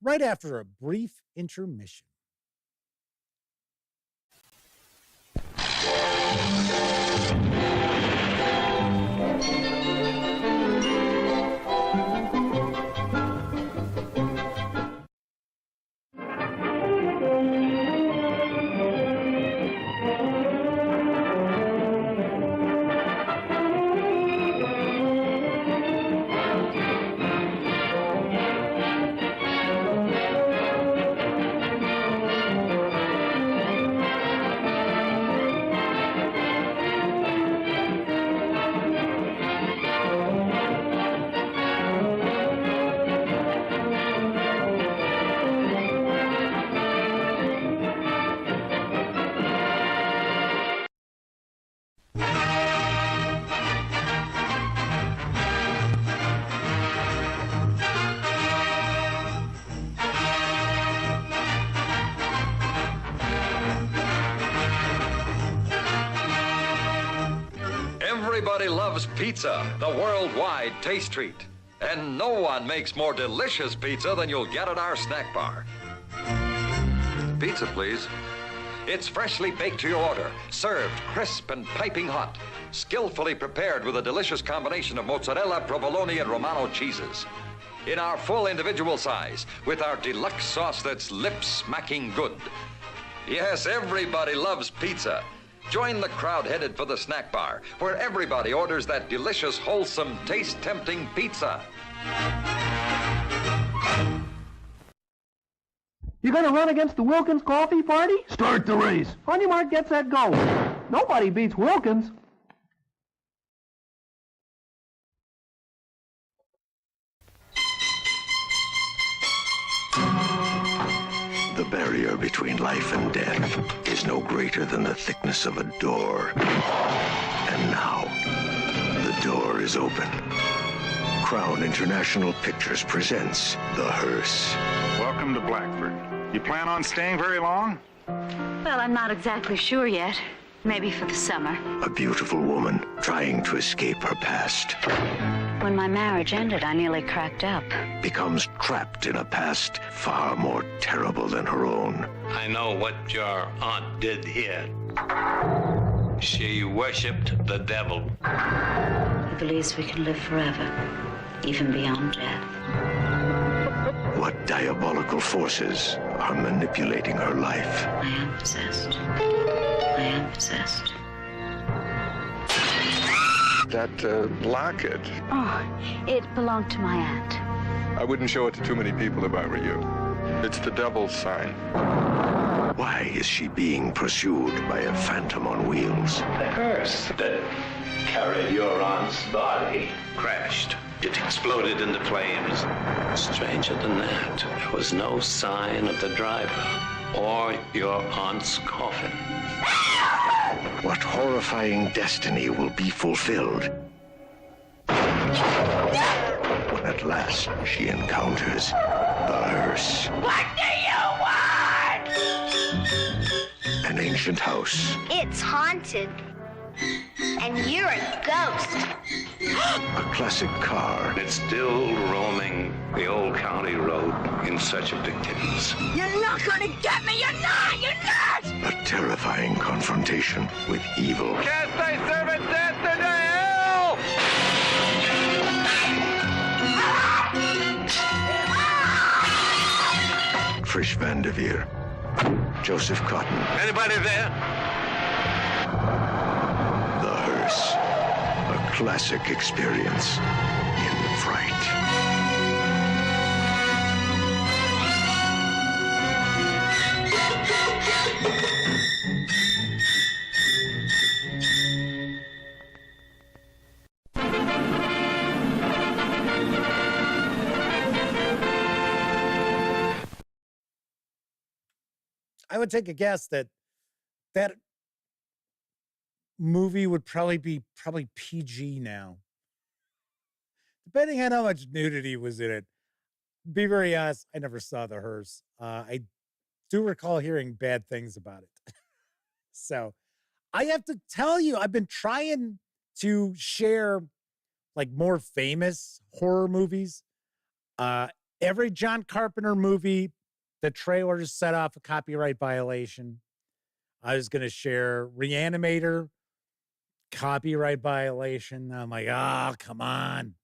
[SPEAKER 1] right after a brief intermission.
[SPEAKER 9] Everybody loves pizza, the worldwide taste treat. And no one makes more delicious pizza than you'll get at our snack bar. Pizza, please. It's freshly baked to your order, served crisp and piping hot, skillfully prepared with a delicious combination of mozzarella, provolone, and Romano cheeses. In our full individual size, with our deluxe sauce that's lip-smacking good. Yes, everybody loves pizza. Join the crowd headed for the snack bar, where everybody orders that delicious, wholesome, taste-tempting pizza.
[SPEAKER 10] You gonna run against the Wilkins coffee party?
[SPEAKER 11] Start the race.
[SPEAKER 10] Funny Mark gets that go. Nobody beats Wilkins.
[SPEAKER 11] The barrier between life and death is no greater than the thickness of a door. And now, the door is open. Crown International Pictures presents The Hearse.
[SPEAKER 12] Welcome to Blackford. You plan on staying very long?
[SPEAKER 13] Well, I'm not exactly sure yet. Maybe for the summer.
[SPEAKER 11] A beautiful woman trying to escape her past.
[SPEAKER 13] When my marriage ended, I nearly cracked up.
[SPEAKER 11] Becomes trapped in a past far more terrible than her own.
[SPEAKER 14] I know what your aunt did here. She worshipped the devil.
[SPEAKER 13] He believes we can live forever, even beyond death.
[SPEAKER 11] What diabolical forces are manipulating her life?
[SPEAKER 13] I am possessed. I am possessed.
[SPEAKER 12] That locket.
[SPEAKER 13] Oh, it belonged to my aunt.
[SPEAKER 12] I wouldn't show it to too many people if I were you. It's the devil's sign.
[SPEAKER 11] Why is she being pursued by a phantom on wheels?
[SPEAKER 14] The hearse that carried your aunt's body crashed. It exploded into flames. Stranger than that, there was no sign of the driver or your aunt's coffin.
[SPEAKER 11] What horrifying destiny will be fulfilled when at last she encounters the hearse?
[SPEAKER 15] What do you want?
[SPEAKER 11] An ancient house.
[SPEAKER 15] It's haunted. And you're a ghost.
[SPEAKER 11] A classic car.
[SPEAKER 14] It's still roaming the old county road in search of victims.
[SPEAKER 15] You're not gonna get me! You're not! You're not!
[SPEAKER 11] A terrifying confrontation with evil.
[SPEAKER 14] Cast thy servant death into hell!
[SPEAKER 11] Frisch Van de Veer. Joseph Cotton.
[SPEAKER 14] Anybody there?
[SPEAKER 11] The Hearse. A classic experience in fright.
[SPEAKER 1] I would take a guess that that movie would probably be PG now, depending on how much nudity was in it. Be very honest, I never saw The Hearse. I do recall hearing bad things about it. So I have to tell you, I've been trying to share like more famous horror movies. Every John Carpenter movie, the trailers set off a copyright violation. I was going to share Reanimator, copyright violation. I'm like, come on.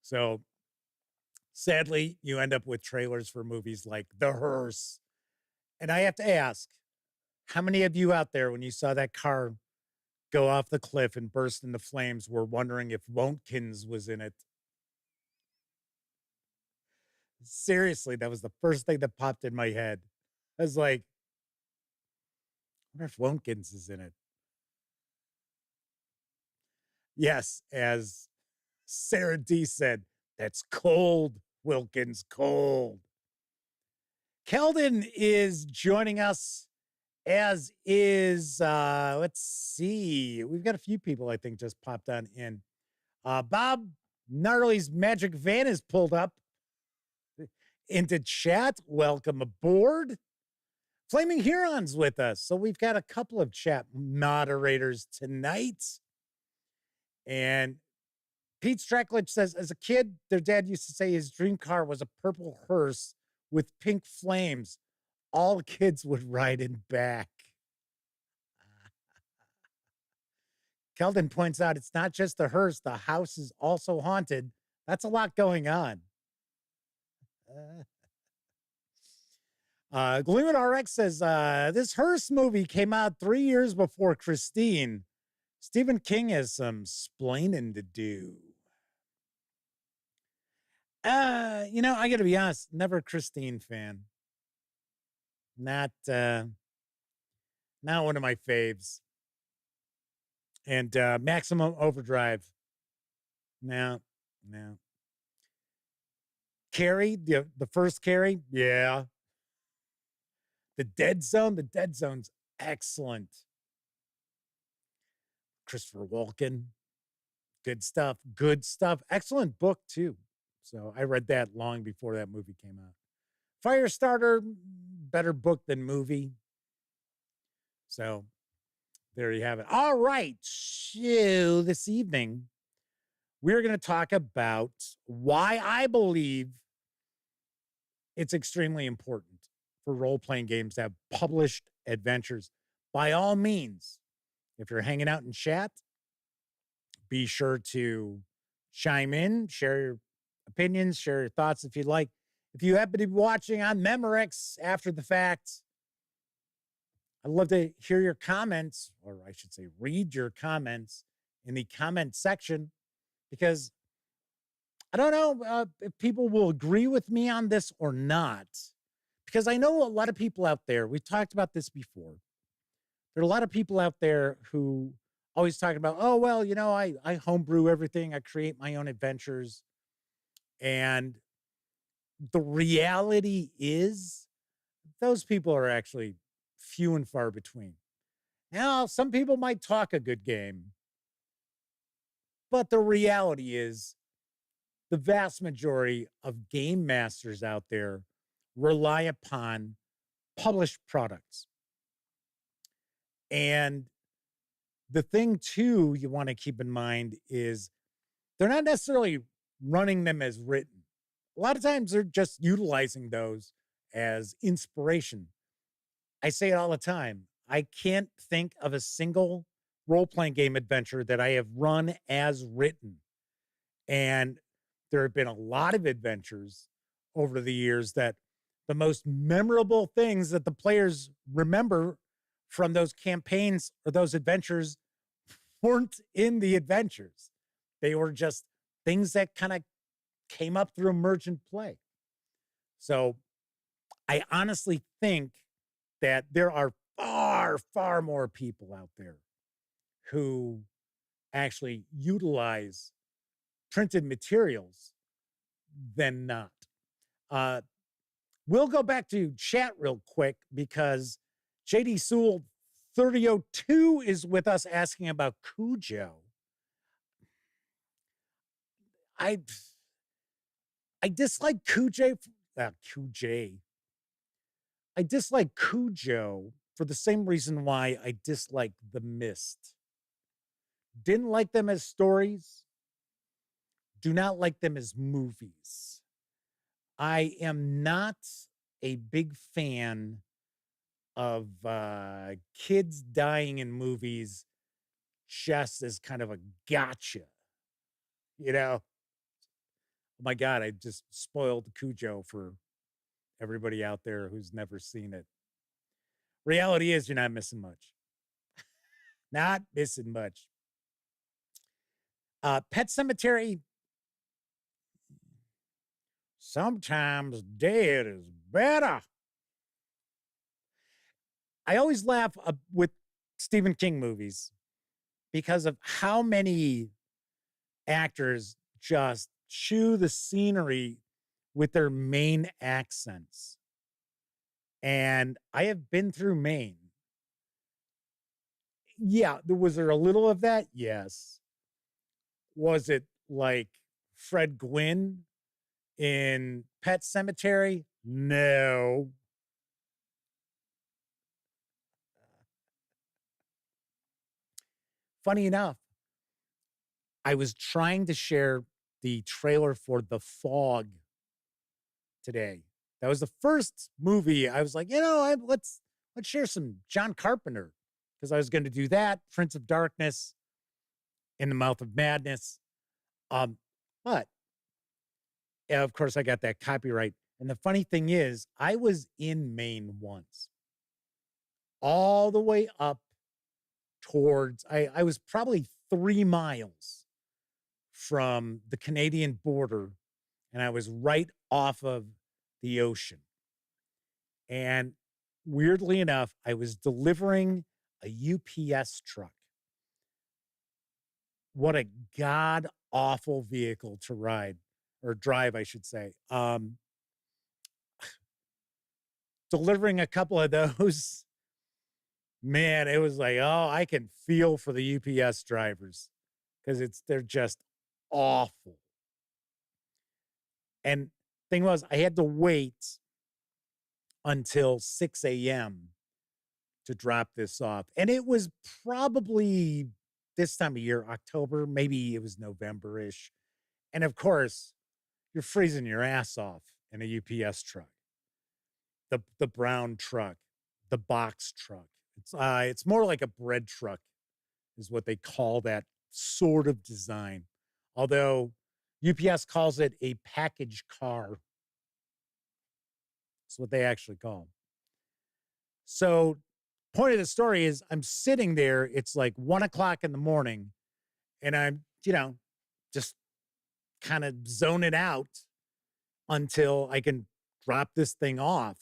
[SPEAKER 1] So sadly, you end up with trailers for movies like The Hearse. And I have to ask, how many of you out there, when you saw that car go off the cliff and burst into flames, were wondering if Wontkins was in it? Seriously, that was the first thing that popped in my head. I was like, I wonder if Wontkins is in it. Yes, as Sarah D said, that's cold, Wilkins, cold. Keldon is joining us, as is, let's see, we've got a few people I think just popped on in. Bob Gnarly's Magic Van is pulled up into chat. Welcome aboard. Flaming Huron's with us. So we've got a couple of chat moderators tonight. And Pete Strackledge says, as a kid, their dad used to say his dream car was a purple hearse with pink flames. All kids would ride in back. Keldon points out it's not just the hearse. The house is also haunted. That's a lot going on. Glooming RX says, this Hearst movie came out 3 years before Christine. Stephen King has some splaining to do. I gotta be honest, never a Christine fan. Not one of my faves. And Maximum Overdrive. No. Carrie, the first Carrie, yeah. The Dead Zone's excellent. Christopher Walken, good stuff. Excellent book too. So I read that long before that movie came out. Firestarter, better book than movie. So there you have it. All right, so this evening we're going to talk about why I believe it's extremely important for role-playing games to have published adventures. By all means, if you're hanging out in chat, be sure to chime in, share your opinions, share your thoughts if you'd like. If you happen to be watching on Memorex after the fact, I'd love to hear your comments, or I should say read your comments in the comment section, because I don't know if people will agree with me on this or not, because I know a lot of people out there, we've talked about this before. There are a lot of people out there who always talk about, oh, well, I homebrew everything. I create my own adventures. And the reality is those people are actually few and far between. Now, some people might talk a good game, but the reality is the vast majority of game masters out there rely upon published products. And the thing too you want to keep in mind is they're not necessarily running them as written. A lot of times they're just utilizing those as inspiration. I say it all the time. I can't think of a single role-playing game adventure that I have run as written. And there have been a lot of adventures over the years that the most memorable things that the players remember from those campaigns or those adventures weren't in the adventures. They were just things that kind of came up through emergent play. So I honestly think that there are far, far more people out there who actually utilize printed materials than not. We'll go back to chat real quick because JD Sewell 3002 is with us asking about Cujo. I dislike Cujo. I dislike Cujo for the same reason why I dislike The Mist. Didn't like them as stories. Do not like them as movies. I am not a big fan of kids dying in movies just as kind of a gotcha. You know? Oh my God, I just spoiled Cujo for everybody out there who's never seen it. Reality is you're not missing much. Not missing much. Pet Cemetery. Sometimes dead is better. I always laugh with Stephen King movies because of how many actors just chew the scenery with their Maine accents. And I have been through Maine. Yeah, was there a little of that? Yes. Was it like Fred Gwynn in Pet Cemetery? No. Funny enough, I was trying to share the trailer for The Fog today. That was the first movie I was like, let's share some John Carpenter, because I was going to do that, Prince of Darkness, In the Mouth of Madness. But yeah, of course I got that copyright. And the funny thing is, I was in Maine once, all the way up towards, I was probably 3 miles from the Canadian border, and I was right off of the ocean. And weirdly enough, I was delivering a UPS truck. What a god awful vehicle to ride or drive, I should say. Delivering a couple of those, man, it was like, oh, I can feel for the UPS drivers because they're just awful. And thing was, I had to wait until 6 a.m. to drop this off. And it was probably this time of year, October, maybe it was November-ish. And of course, you're freezing your ass off in a UPS truck. The brown truck, the box truck. It's more like a bread truck is what they call that sort of design. Although UPS calls it a package car. That's what they actually call them. So point of the story is I'm sitting there. It's like 1 o'clock in the morning and I'm, just kind of zoning out until I can drop this thing off.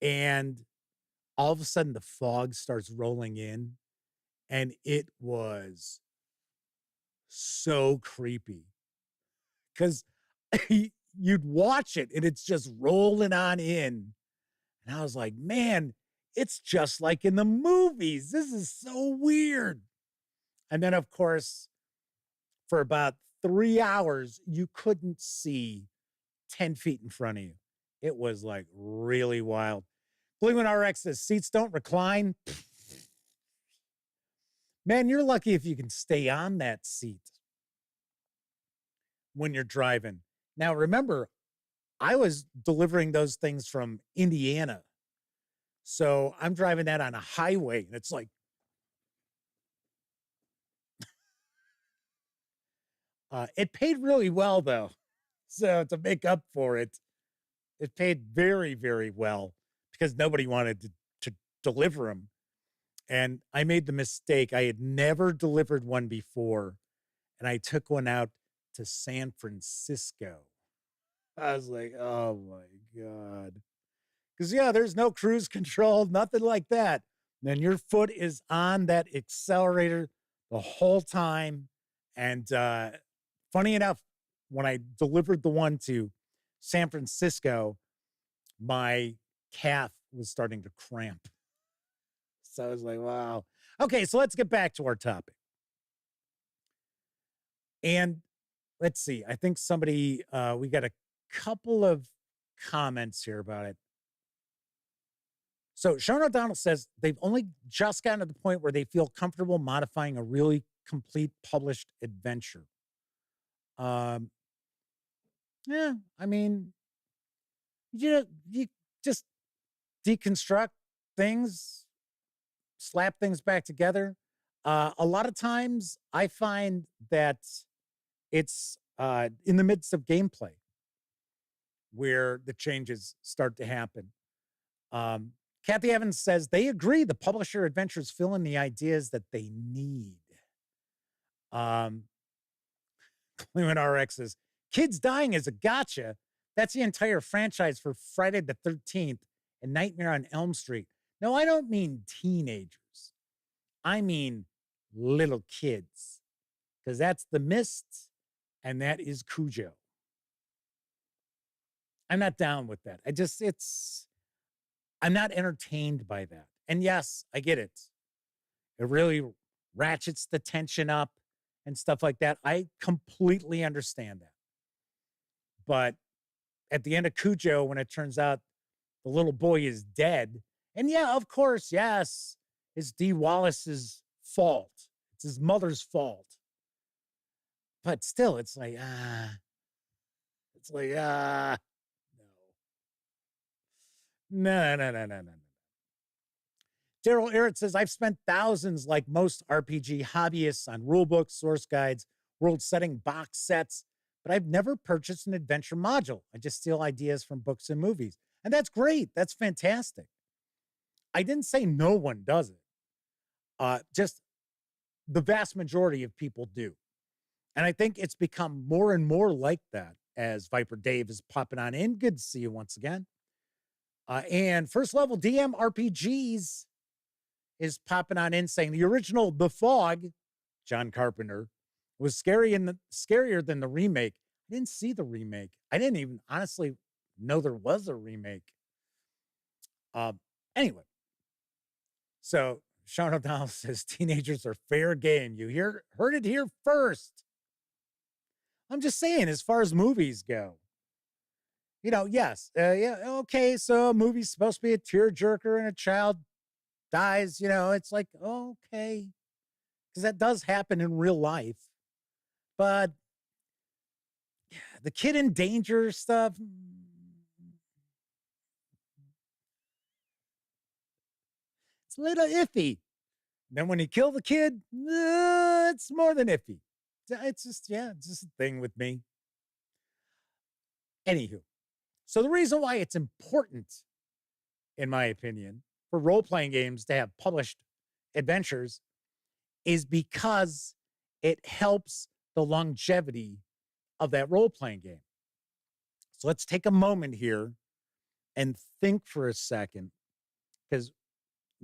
[SPEAKER 1] And all of a sudden the fog starts rolling in and it was so creepy because you'd watch it and it's just rolling on in. And I was like, man, it's just like in the movies. This is so weird. And then, of course, for about 3 hours, you couldn't see 10 feet in front of you. It was like really wild. Gleeman RX says, seats don't recline. Man, you're lucky if you can stay on that seat when you're driving. Now, remember, I was delivering those things from Indiana. So I'm driving that on a highway, and it's like, it paid really well, though. So to make up for it, it paid very, very well because nobody wanted to deliver them. And I made the mistake. I had never delivered one before, and I took one out to San Francisco. I was like, oh my God. Because, yeah, there's no cruise control, nothing like that. And then your foot is on that accelerator the whole time. And funny enough, when I delivered the one to San Francisco, my calf was starting to cramp. So I was like, wow. Okay, so let's get back to our topic. And let's see. I think somebody, we got a couple of comments here about it. So Sean O'Donnell says they've only just gotten to the point where they feel comfortable modifying a really complete published adventure. Yeah, I mean, you just deconstruct things, slap things back together. A lot of times I find that it's in the midst of gameplay where the changes start to happen. Kathy Evans says they agree the publisher adventures fill in the ideas that they need. Clement RX says, kids dying is a gotcha. That's the entire franchise for Friday the 13th and Nightmare on Elm Street. No, I don't mean teenagers. I mean little kids. Because that's The Mist and that is Cujo. I'm not down with that. I'm not entertained by that. And yes, I get it. It really ratchets the tension up and stuff like that. I completely understand that. But at the end of Cujo, when it turns out the little boy is dead, and yeah, of course, yes, it's Dee Wallace's fault. It's his mother's fault. But still, it's like, no. Daryl Errett says, I've spent thousands like most RPG hobbyists on rulebooks, source guides, world setting box sets, but I've never purchased an adventure module. I just steal ideas from books and movies. And that's great. That's fantastic. I didn't say no one does it. Just the vast majority of people do. And I think it's become more and more like that as Viper Dave is popping on in. Good to see you once again. And First Level DM RPGs is popping on in saying the original The Fog, John Carpenter, was scarier than the remake. I didn't see the remake. I didn't even honestly know there was a remake. Anyway, so Sean O'Donnell says teenagers are fair game. You heard it here first. I'm just saying, as far as movies go, yes, okay, so a movie's supposed to be a tearjerker and a child dies, it's like, okay, because that does happen in real life. But the kid in danger stuff, it's a little iffy. Then when you kill the kid, it's more than iffy. It's just a thing with me. Anywho, so the reason why it's important, in my opinion, for role-playing games to have published adventures is because it helps the longevity of that role-playing game. So let's take a moment here and think for a second, because,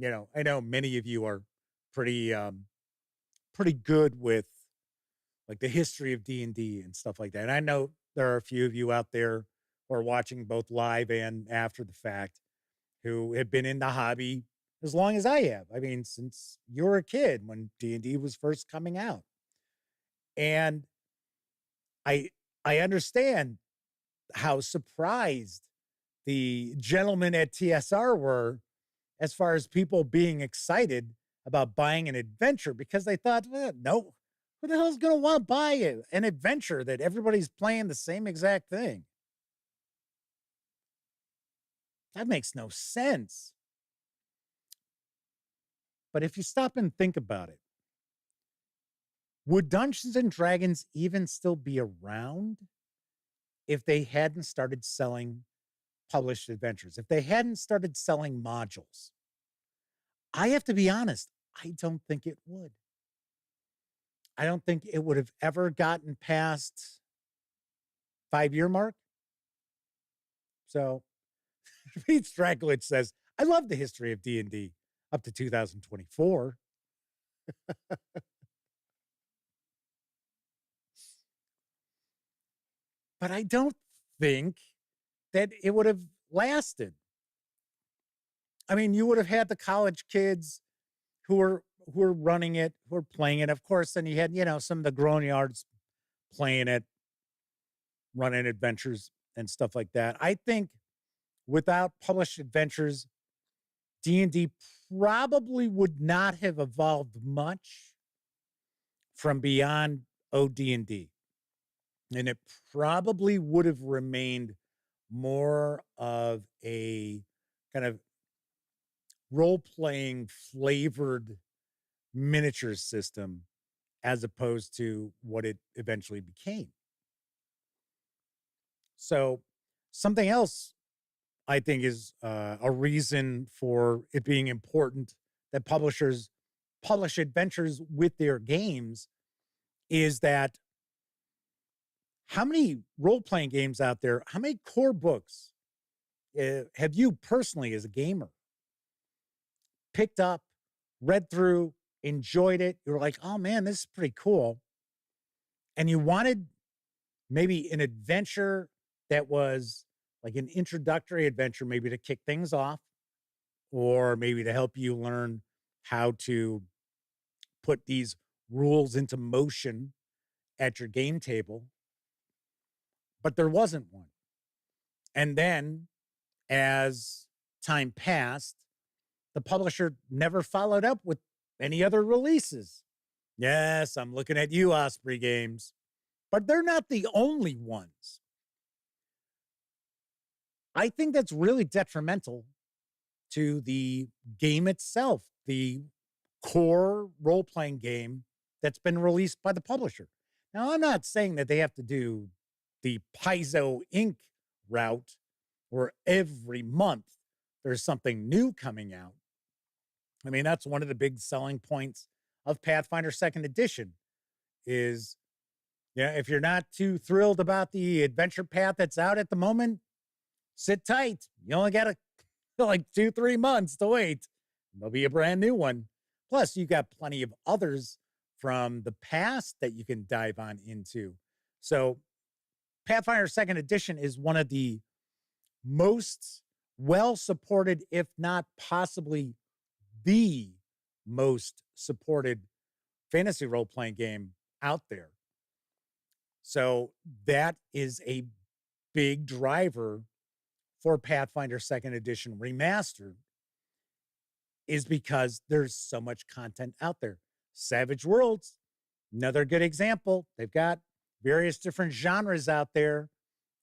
[SPEAKER 1] I know many of you are pretty good with like the history of D&D and stuff like that. And I know there are a few of you out there who are watching both live and after the fact who have been in the hobby as long as I have. I mean, since you were a kid when D&D was first coming out. And I understand how surprised the gentlemen at TSR were as far as people being excited about buying an adventure because they thought, no, who the hell's going to want to buy an adventure that everybody's playing the same exact thing? That makes no sense. But if you stop and think about it, would Dungeons and Dragons even still be around if they hadn't started selling published adventures, if they hadn't started selling modules? I have to be honest, I don't think it would. I don't think it would have ever gotten past 5-year mark. So Pete Strakowicz says, I love the history of D&D up to 2024. But I don't think that it would have lasted. I mean, you would have had the college kids who were running it, who were playing it, of course, and you had, some of the grown-yards playing it, running adventures and stuff like that. I think without published adventures, D&D probably would not have evolved much from beyond OD&D. And it probably would have remained more of a kind of role-playing flavored miniature system as opposed to what it eventually became. So something else I think is a reason for it being important that publishers publish adventures with their games is that how many role-playing games out there, how many core books have you personally as a gamer picked up, read through, enjoyed it? You're like, oh man, this is pretty cool. And you wanted maybe an adventure that was like an introductory adventure, maybe to kick things off, or maybe to help you learn how to put these rules into motion at your game table. But there wasn't one. And then as time passed, the publisher never followed up with any other releases. Yes, I'm looking at you, Osprey Games, but they're not the only ones. I think that's really detrimental to the game itself, the core role-playing game that's been released by the publisher. Now, I'm not saying that they have to do the Paizo Inc. route where every month there's something new coming out. I mean, that's one of the big selling points of Pathfinder 2nd Edition is, if you're not too thrilled about the adventure path that's out at the moment, sit tight. You only got like 2-3 months to wait. There'll be a brand new one. Plus, you got plenty of others from the past that you can dive on into. So Pathfinder 2nd Edition is one of the most well-supported, if not possibly the most supported fantasy role-playing game out there. So that is a big driver for Pathfinder 2nd Edition Remastered, is because there's so much content out there. Savage Worlds, another good example. They've got various different genres out there,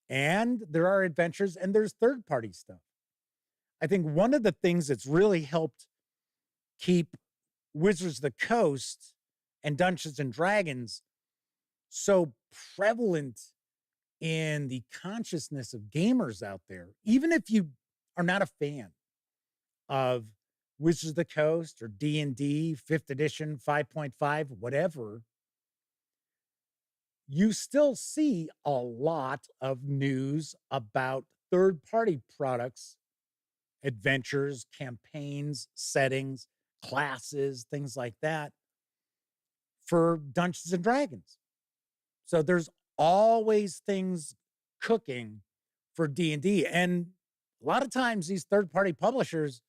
[SPEAKER 1] and there are adventures and there's third-party stuff. I think one of the things that's really helped keep Wizards of the Coast and Dungeons and Dragons so prevalent in the consciousness of gamers out there, even if you are not a fan of Wizards of the Coast or D&D, 5th edition, 5.5, whatever, you still see a lot of news about third-party products, adventures, campaigns, settings, classes, things like that for Dungeons and Dragons. So there's always things cooking for D&D. And a lot of times these third-party publishers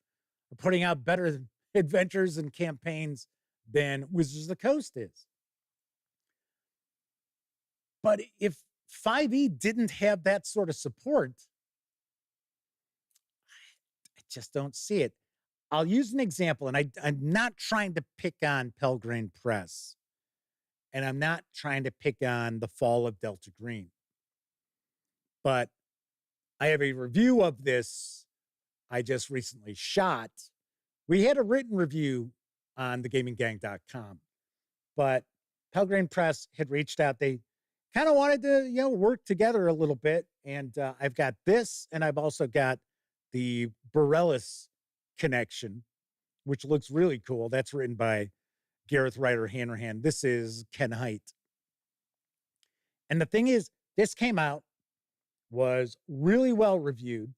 [SPEAKER 1] are putting out better adventures and campaigns than Wizards of the Coast is. But if 5e didn't have that sort of support, I just don't see it. I'll use an example, and I'm not trying to pick on Pelgrane Press, and I'm not trying to pick on The Fall of Delta Green, but I have a review of this I just recently shot. We had a written review on thegaminggang.com, but Pelgrane Press had reached out. They kind of wanted to, work together a little bit. And I've got this, and I've also got the Borellus Connection, which looks really cool. That's written by Gareth Ryder Hanrahan. This is Ken Hite. And the thing is, this came out, was really well reviewed.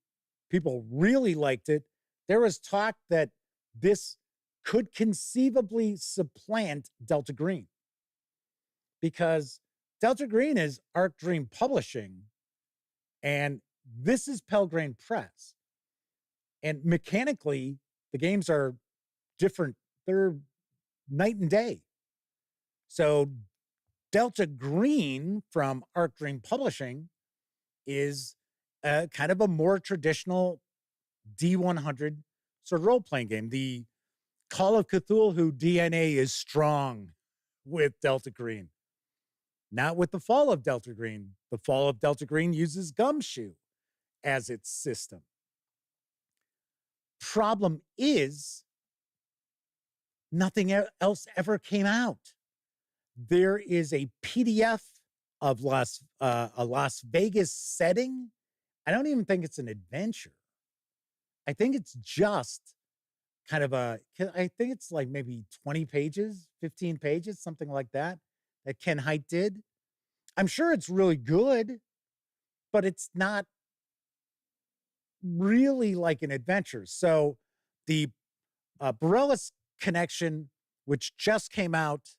[SPEAKER 1] People really liked it. There was talk that this could conceivably supplant Delta Green, because Delta Green is Arc Dream Publishing, and this is Pelgrane Press. And mechanically, the games are different. They're night and day. So Delta Green from Arc Dream Publishing is kind of a more traditional D100 sort of role-playing game. The Call of Cthulhu DNA is strong with Delta Green. Not with the Fall of Delta Green. The Fall of Delta Green uses Gumshoe as its system. Problem is, nothing else ever came out. There is a PDF of a Las Vegas setting. I don't even think it's an adventure. I think it's just kind of I think it's like maybe 20 pages, 15 pages, something like that Ken Hite did. I'm sure it's really good, but it's not really like an adventure. So the Borellus Connection, which just came out,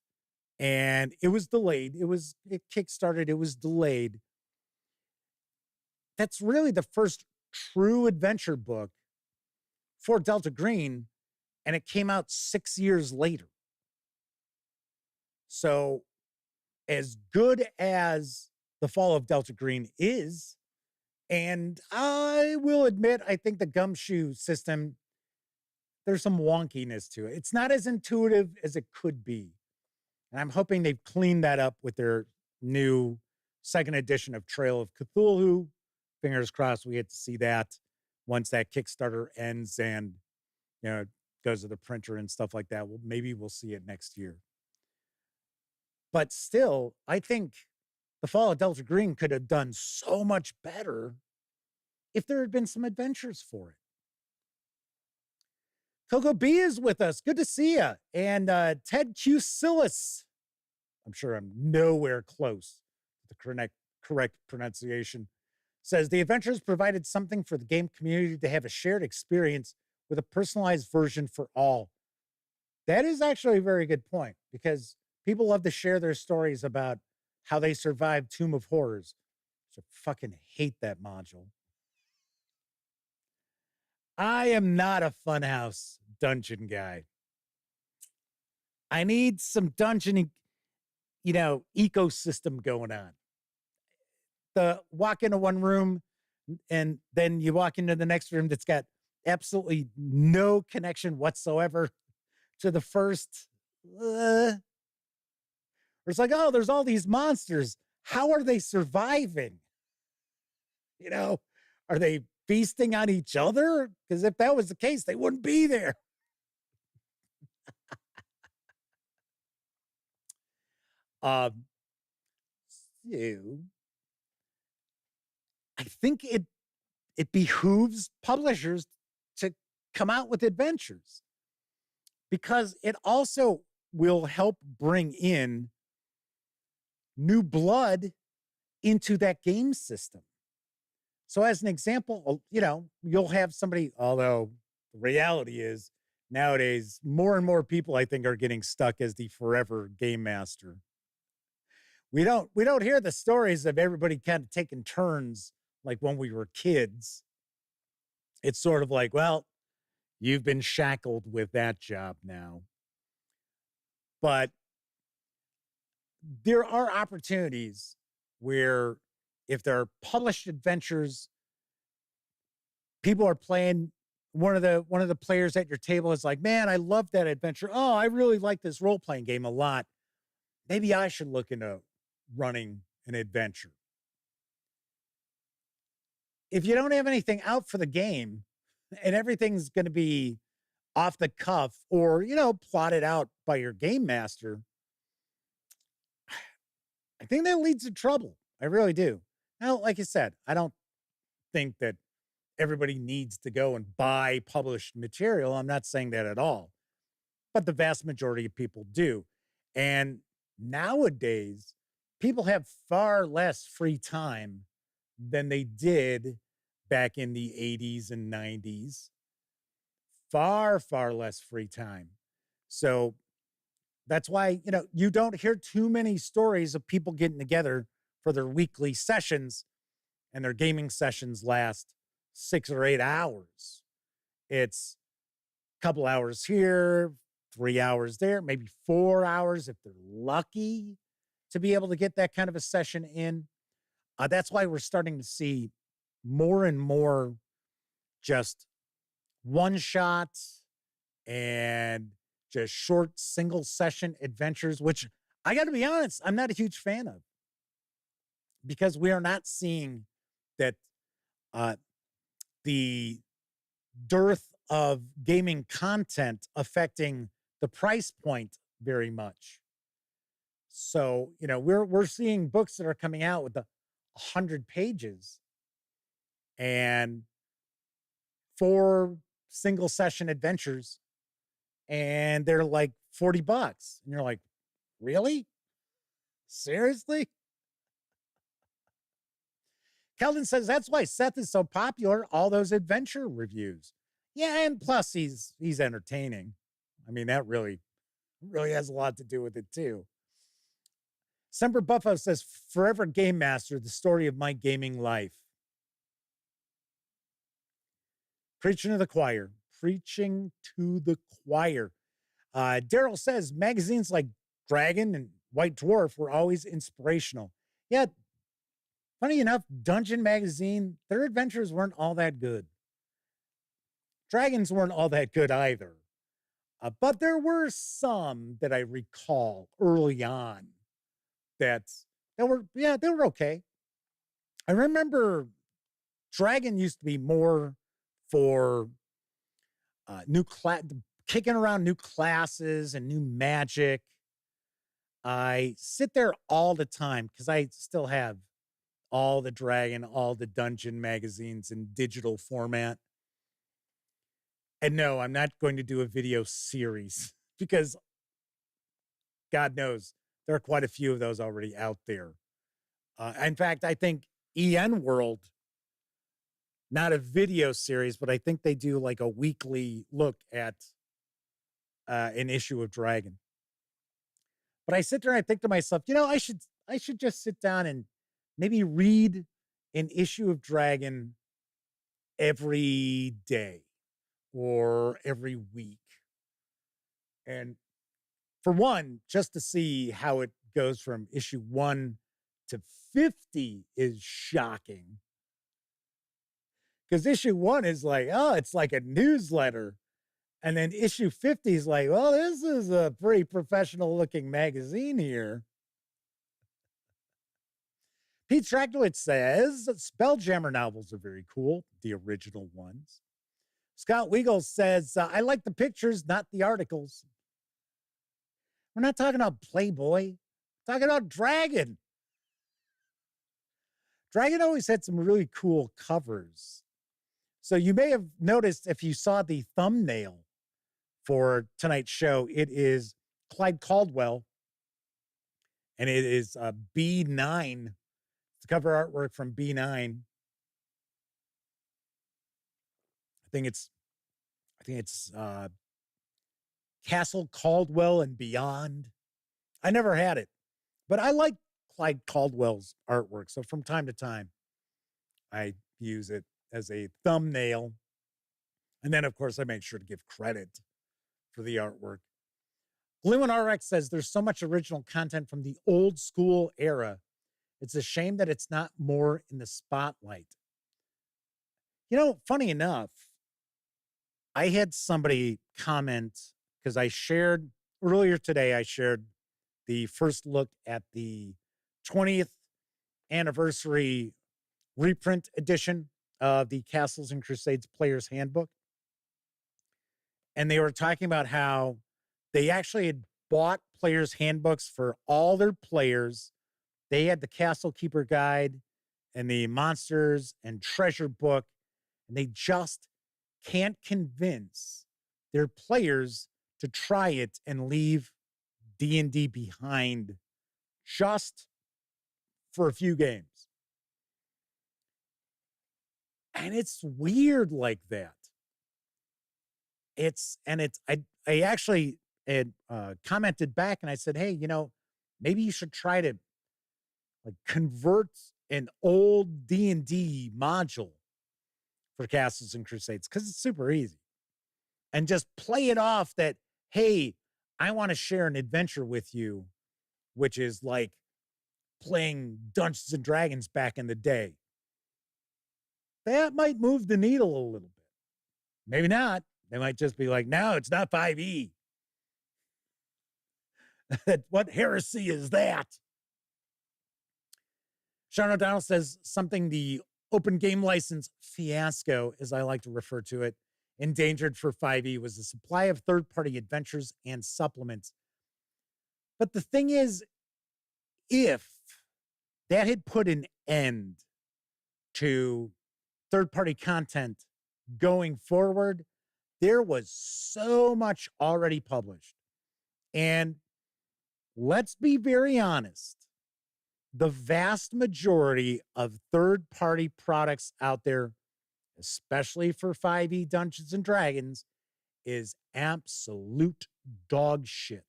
[SPEAKER 1] and it was delayed. It kickstarted, it was delayed. That's really the first true adventure book for Delta Green, and it came out 6 years later. So as good as The Fall of Delta Green is, and I will admit, I think the Gumshoe system, there's some wonkiness to it. It's not as intuitive as it could be. And I'm hoping they've cleaned that up with their new second edition of Trail of Cthulhu. Fingers crossed we get to see that once that Kickstarter ends and, goes to the printer and stuff like that. Well, maybe we'll see it next year. But still, I think The Fall of Delta Green could have done so much better if there had been some adventures for it. Coco B is with us. Good to see you. And Ted Cusilis, I'm sure I'm nowhere close to the correct pronunciation, says the adventures provided something for the game community to have a shared experience with a personalized version for all. That is actually a very good point, because people love to share their stories about how they survived Tomb of Horrors. So fucking hate that module. I am not a Funhouse dungeon guy. I need some dungeon, ecosystem going on. Walk into one room and then you walk into the next room that's got absolutely no connection whatsoever to the first. It's like, oh, there's all these monsters. How are they surviving? Are they feasting on each other? Because if that was the case, they wouldn't be there. So I think it behooves publishers to come out with adventures, because it also will help bring in new blood into that game system. So as an example, you'll have somebody, although the reality is nowadays more and more people, I think, are getting stuck as the forever game master. We don't hear the stories of everybody kind of taking turns like when we were kids. It's sort of like, well, you've been shackled with that job now. But there are opportunities where, if there are published adventures, people are playing one of the players at your table is like, man, I love that adventure. Oh, I really like this role-playing game a lot. Maybe I should look into running an adventure. If you don't have anything out for the game and everything's going to be off the cuff or, plotted out by your game master, I think that leads to trouble. I really do. Now, like I said, I don't think that everybody needs to go and buy published material. I'm not saying that at all. But the vast majority of people do. And nowadays, people have far less free time than they did back in the 80s and 90s. Far, far less free time. So that's why, you don't hear too many stories of people getting together for their weekly sessions, and their gaming sessions last 6 or 8 hours. It's a couple hours here, 3 hours there, maybe 4 hours if they're lucky to be able to get that kind of a session in. That's why we're starting to see more and more just one shots and just short single session adventures, which I got to be honest, I'm not a huge fan of, because we are not seeing that the dearth of gaming content affecting the price point very much. So, we're seeing books that are coming out with 100 pages and 4 single session adventures, and they're like $40. And you're like, really? Seriously? Keldon says that's why Seth is so popular, all those adventure reviews. Yeah, and plus he's entertaining. I mean, that really has a lot to do with it too. Semper Buffo says, forever game master, the story of my gaming life. Preaching to the choir. Preaching to the choir. Daryl says, magazines like Dragon and White Dwarf were always inspirational. Yeah, funny enough, Dungeon Magazine, their adventures weren't all that good. Dragons weren't all that good either. But there were some that I recall early on that were okay. I remember Dragon used to be more for kicking around new classes and new magic. I sit there all the time because I still have all the Dragon, all the Dungeon magazines in digital format. And no, I'm not going to do a video series because God knows there are quite a few of those already out there. In fact, I think EN World, not a video series, but I think they do like a weekly look at an issue of Dragon. But I sit there and I think to myself, I should just sit down and maybe read an issue of Dragon every day or every week. And for one, just to see how it goes from issue 1 to 50 is shocking. Because issue 1 is like, oh, it's like a newsletter. And then issue 50 is like, well, this is a pretty professional looking magazine here. Pete Strackowitz says Spelljammer novels are very cool, the original ones. Scott Weigel says, I like the pictures, not the articles. We're not talking about Playboy. We're talking about Dragon. Dragon always had some really cool covers. So you may have noticed if you saw the thumbnail for tonight's show, it is Clyde Caldwell, and it is B9. It's cover artwork from B9. I think it's Castle Caldwell and Beyond. I never had it, but I like Clyde Caldwell's artwork. So from time to time, I use it as a thumbnail. And then, of course, I made sure to give credit for the artwork. Lewin RX says there's so much original content from the old school era. It's a shame that it's not more in the spotlight. Funny enough, I had somebody comment because I shared earlier today, I shared the first look at the 20th anniversary reprint edition of the Castles and Crusades Player's Handbook. And they were talking about how they actually had bought players' handbooks for all their players. They had the Castle Keeper Guide and the Monsters and Treasure book, and they just can't convince their players to try it and leave D&D behind just for a few games. And it's weird like that. I actually had commented back and I said, hey, maybe you should try to like convert an old D&D module for Castles and Crusades because it's super easy. And just play it off that, hey, I want to share an adventure with you, which is like playing Dungeons and Dragons back in the day. That might move the needle a little bit. Maybe not. They might just be like, no, it's not 5e. What heresy is that? Sean O'Donnell says something the open game license fiasco, as I like to refer to it, endangered for 5e was the supply of third-party adventures and supplements. But the thing is, if that had put an end to third-party content going forward, there was so much already published. And let's be very honest, the vast majority of third-party products out there, especially for 5e Dungeons and Dragons, is absolute dog shit.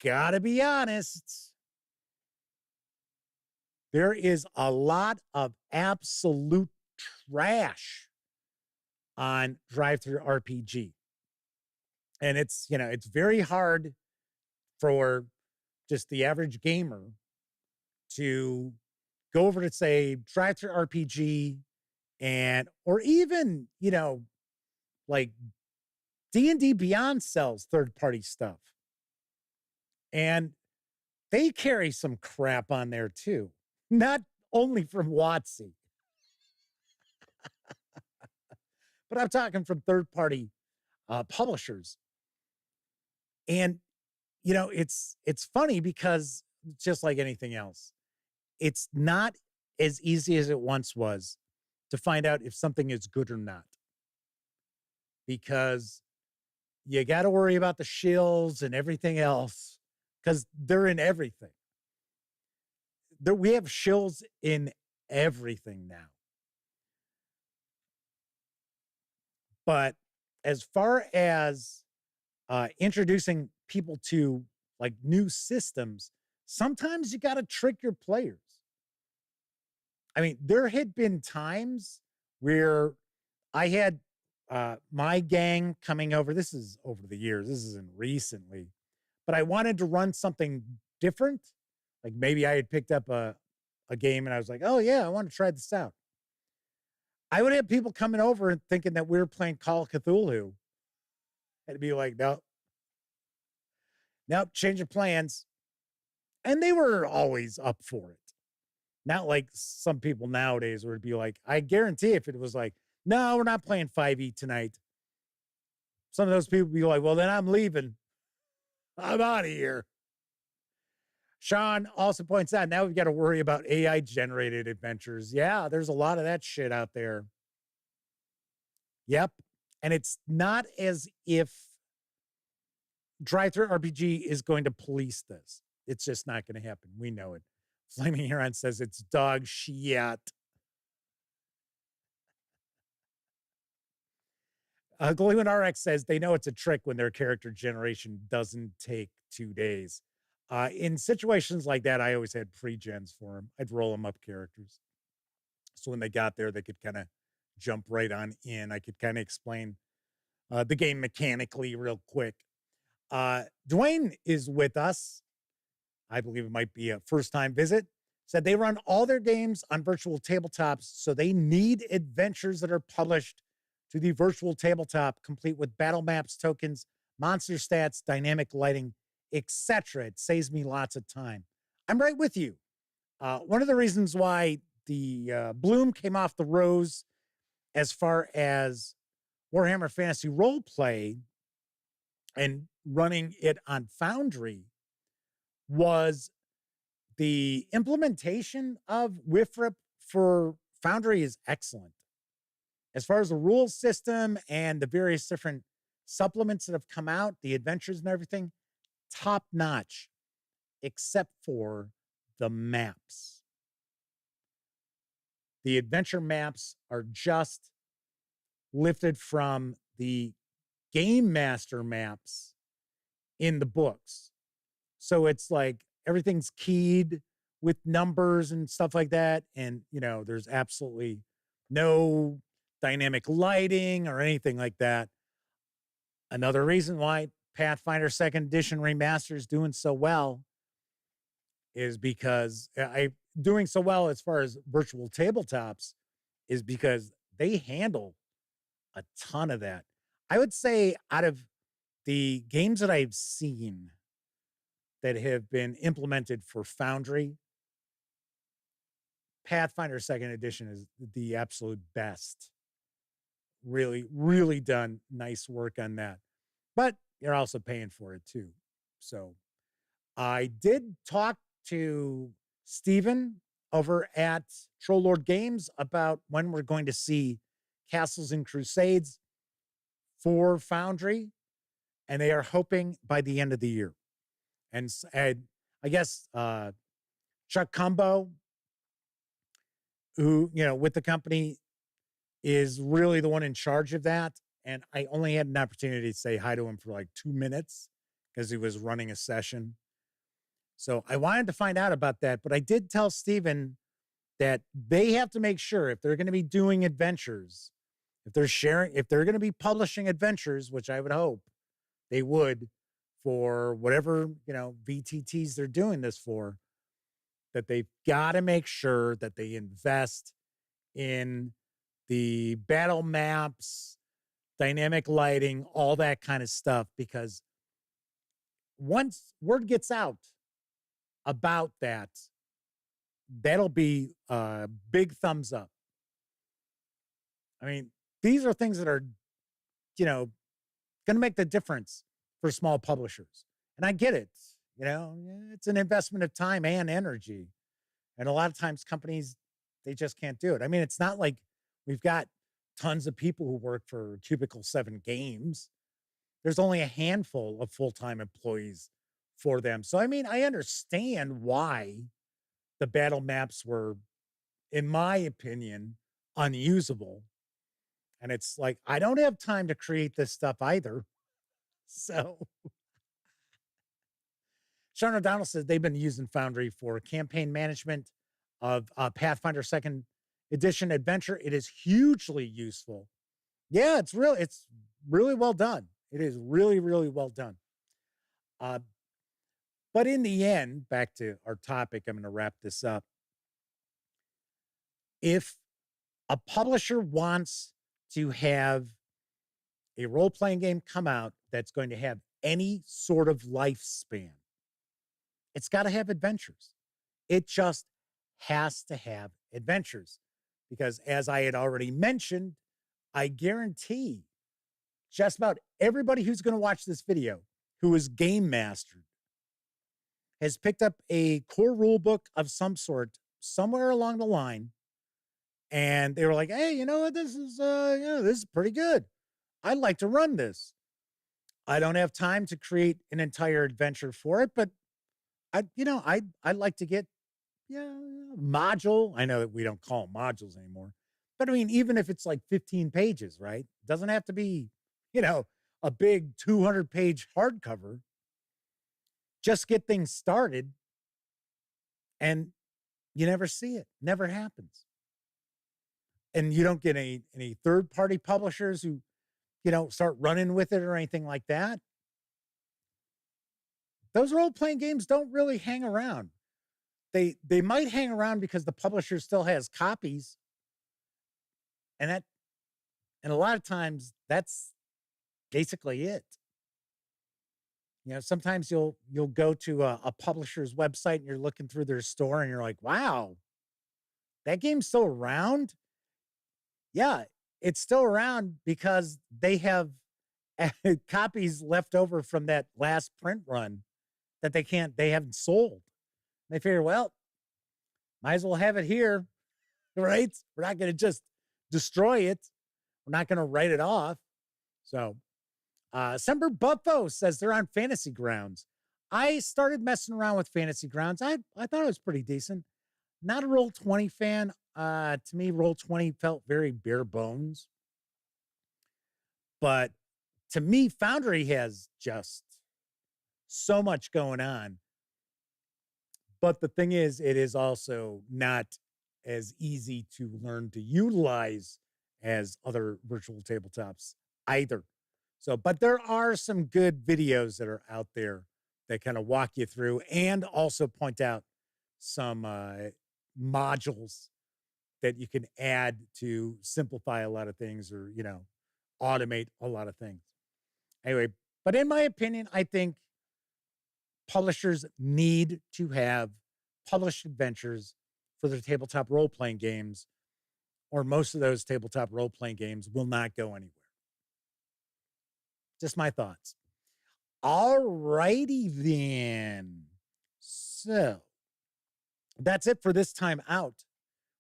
[SPEAKER 1] Gotta be honest. There is a lot of absolute trash on Drive-Thru RPG. And it's very hard for just the average gamer to go over to, say, Drive-Thru RPG or even, like D&D Beyond sells third-party stuff. And they carry some crap on there too. Not only from WotC. But I'm talking from third-party publishers. And, it's funny because just like anything else, it's not as easy as it once was to find out if something is good or not. Because you got to worry about the shills and everything else because they're in everything. We have shills in everything now. But as far as introducing people to like new systems, sometimes you got to trick your players. I mean, there had been times where I had my gang coming over. This is over the years. This isn't recently. But I wanted to run something different. Like maybe I had picked up a game and I was like, oh, yeah, I want to try this out. I would have people coming over and thinking that we were playing Call of Cthulhu. And be like, nope, change your plans. And they were always up for it. Not like some people nowadays where it'd be like, I guarantee if it was like, no, we're not playing 5e tonight. Some of those people would be like, well, then I'm leaving. I'm out of here. Sean also points out, now we've got to worry about AI-generated adventures. Yeah, there's a lot of that shit out there. Yep. And it's not as if Drive-Thru RPG is going to police this. It's just not going to happen. We know it. Flaming Huron says it's dog shit. Gleeman RX says they know it's a trick when their character generation doesn't take 2 days. In situations like that, I always had pre-gens for them. I'd roll them up characters. So when they got there, they could kind of jump right on in. I could kind of explain the game mechanically real quick. Dwayne is with us. I believe it might be a first-time visit. Said they run all their games on virtual tabletops, so they need adventures that are published to the virtual tabletop, complete with battle maps, tokens, monster stats, dynamic lighting, etc. It saves me lots of time. I'm right with you. One of the reasons why the bloom came off the rose as far as Warhammer Fantasy Roleplay and running it on Foundry was the implementation of WIFRIP for Foundry is excellent. As far as the rules system and the various different supplements that have come out, the adventures and everything, top notch, except for the maps. The adventure maps are just lifted from the Game Master maps in the books. So it's like everything's keyed with numbers and stuff like that. And, you know, there's absolutely no dynamic lighting or anything like that. Another reason why Pathfinder 2nd Edition Remaster is doing so well is because doing so well as far as virtual tabletops is because they handle a ton of that. I would say out of the games that I've seen that have been implemented for Foundry, Pathfinder 2nd Edition is the absolute best. Really, really done nice work on that. But you're also paying for it too. So I did talk to Steven over at Troll Lord Games about when we're going to see Castles and Crusades for Foundry, and they are hoping by the end of the year. And I guess Chuck Cumbo, who, you know, with the company, is really the one in charge of that. And I only had an opportunity to say hi to him for like 2 minutes because he was running a session. So I wanted to find out about that, but I did tell Steven that they have to make sure if they're going to be doing adventures, if they're going to be publishing adventures, which I would hope they would for whatever, you know, VTTs they're doing this for, that they've got to make sure that they invest in the battle maps, dynamic lighting, all that kind of stuff, because once word gets out about that, that'll be a big thumbs up. I mean, these are things that are, you know, going to make the difference for small publishers. And I get it. You know, it's an investment of time and energy. And a lot of times companies, they just can't do it. I mean, it's not like we've got tons of people who work for Cubicle 7 Games. There's only a handful of full-time employees for them. So, I mean, I understand why the battle maps were, in my opinion, unusable. And it's like, I don't have time to create this stuff either. So Sean O'Donnell says they've been using Foundry for campaign management of Pathfinder 2nd Edition Adventure. It is hugely useful. Yeah, it's really well done. It is really, really well done. But in the end, back to our topic, I'm going to wrap this up. If a publisher wants to have a role-playing game come out that's going to have any sort of lifespan, it's got to have adventures. It just has to have adventures. Because as I had already mentioned, I guarantee just about everybody who's going to watch this video who is game mastered has picked up a core rule book of some sort somewhere along the line. And they were like, hey, you know what? This is, this is pretty good. I'd like to run this. I don't have time to create an entire adventure for it, but I'd like to get, module. I know that we don't call them modules anymore, but I mean, even if it's like 15 pages, right? It doesn't have to be, a big 200-page hardcover. Just get things started, and you never see it. Never happens. And you don't get any third-party publishers who, start running with it or anything like that. Those role-playing games don't really hang around. they might hang around because the publisher still has copies. And a lot of times that's basically it. You know, sometimes you'll go to a publisher's website and you're looking through their store and you're like, wow, that game's still around? Yeah, it's still around because they have copies left over from that last print run that they haven't sold. They figure, well, might as well have it here, right? We're not going to just destroy it. We're not going to write it off. So, Semper Buffo says they're on Fantasy Grounds. I started messing around with Fantasy Grounds. I thought it was pretty decent. Not a Roll20 fan. To me, Roll20 felt very bare bones. But to me, Foundry has just so much going on. But the thing is, it is also not as easy to learn to utilize as other virtual tabletops either. So, but there are some good videos that are out there that kind of walk you through and also point out some modules that you can add to simplify a lot of things or, you know, automate a lot of things. Anyway, but in my opinion, I think publishers need to have published adventures for their tabletop role-playing games, or most of those tabletop role-playing games will not go anywhere. Just my thoughts. All righty then. So that's it for this time out.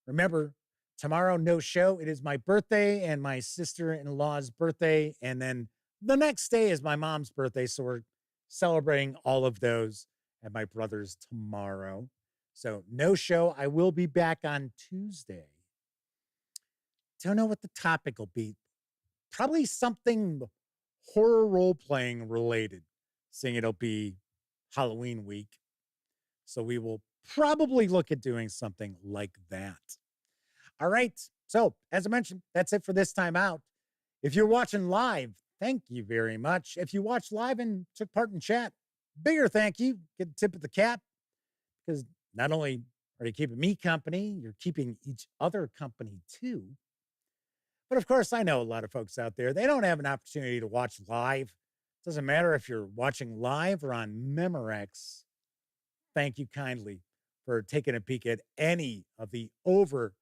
[SPEAKER 1] Remember, tomorrow, no show. It is my birthday and my sister-in-law's birthday. And then the next day is my mom's birthday. So we're celebrating all of those at my brother's tomorrow. So no show. I will be back on Tuesday. Don't know what the topic will be. Probably something horror role-playing related, seeing it'll be Halloween week. So we will probably look at doing something like that. All right. So as I mentioned, that's it for this time out. If you're watching live, thank you very much. If you watched live and took part in chat, bigger thank you. Get a tip of the cap, because not only are you keeping me company, you're keeping each other company too. But of course, I know a lot of folks out there, they don't have an opportunity to watch live. Doesn't matter if you're watching live or on Memorex. Thank you kindly for taking a peek at any of the over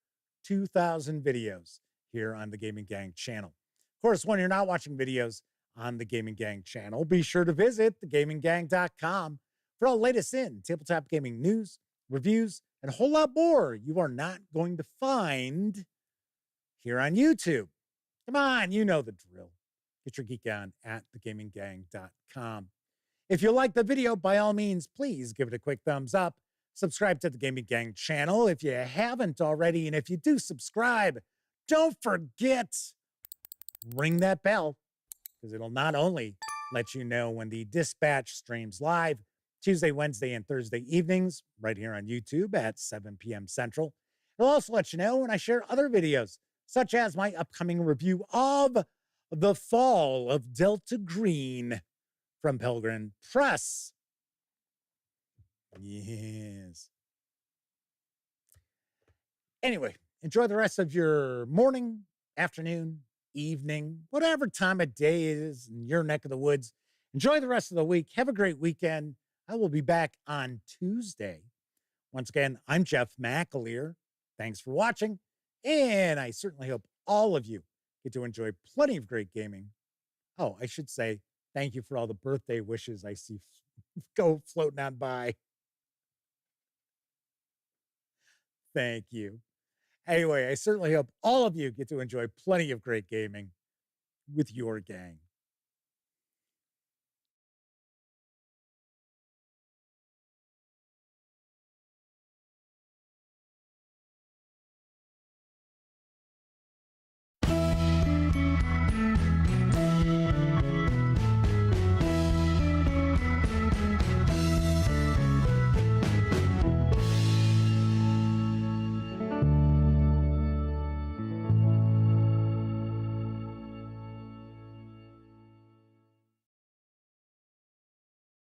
[SPEAKER 1] 2,000 videos here on the Gaming Gang channel. Of course, when you're not watching videos on the Gaming Gang channel, be sure to visit thegaminggang.com for all the latest in tabletop gaming news, reviews, and a whole lot more you are not going to find here on YouTube. Come on, you know the drill. Get your geek on at thegaminggang.com. If you like the video, by all means, please give it a quick thumbs up. Subscribe to the Gaming Gang channel if you haven't already. And if you do subscribe, don't forget, ring that bell, because it'll not only let you know when the Dispatch streams live Tuesday, Wednesday, and Thursday evenings right here on YouTube at 7 p.m. Central. It'll also let you know when I share other videos, such as my upcoming review of The Fall of Delta Green from Pelgrim Press. Yes. Anyway, enjoy the rest of your morning, afternoon, evening, whatever time of day it is in your neck of the woods. Enjoy the rest of the week. Have a great weekend. I will be back on Tuesday. Once again, I'm Jeff McAleer. Thanks for watching. And I certainly hope all of you get to enjoy plenty of great gaming. Oh, I should say thank you for all the birthday wishes I see go floating on by. Thank you. Anyway, I certainly hope all of you get to enjoy plenty of great gaming with your gang.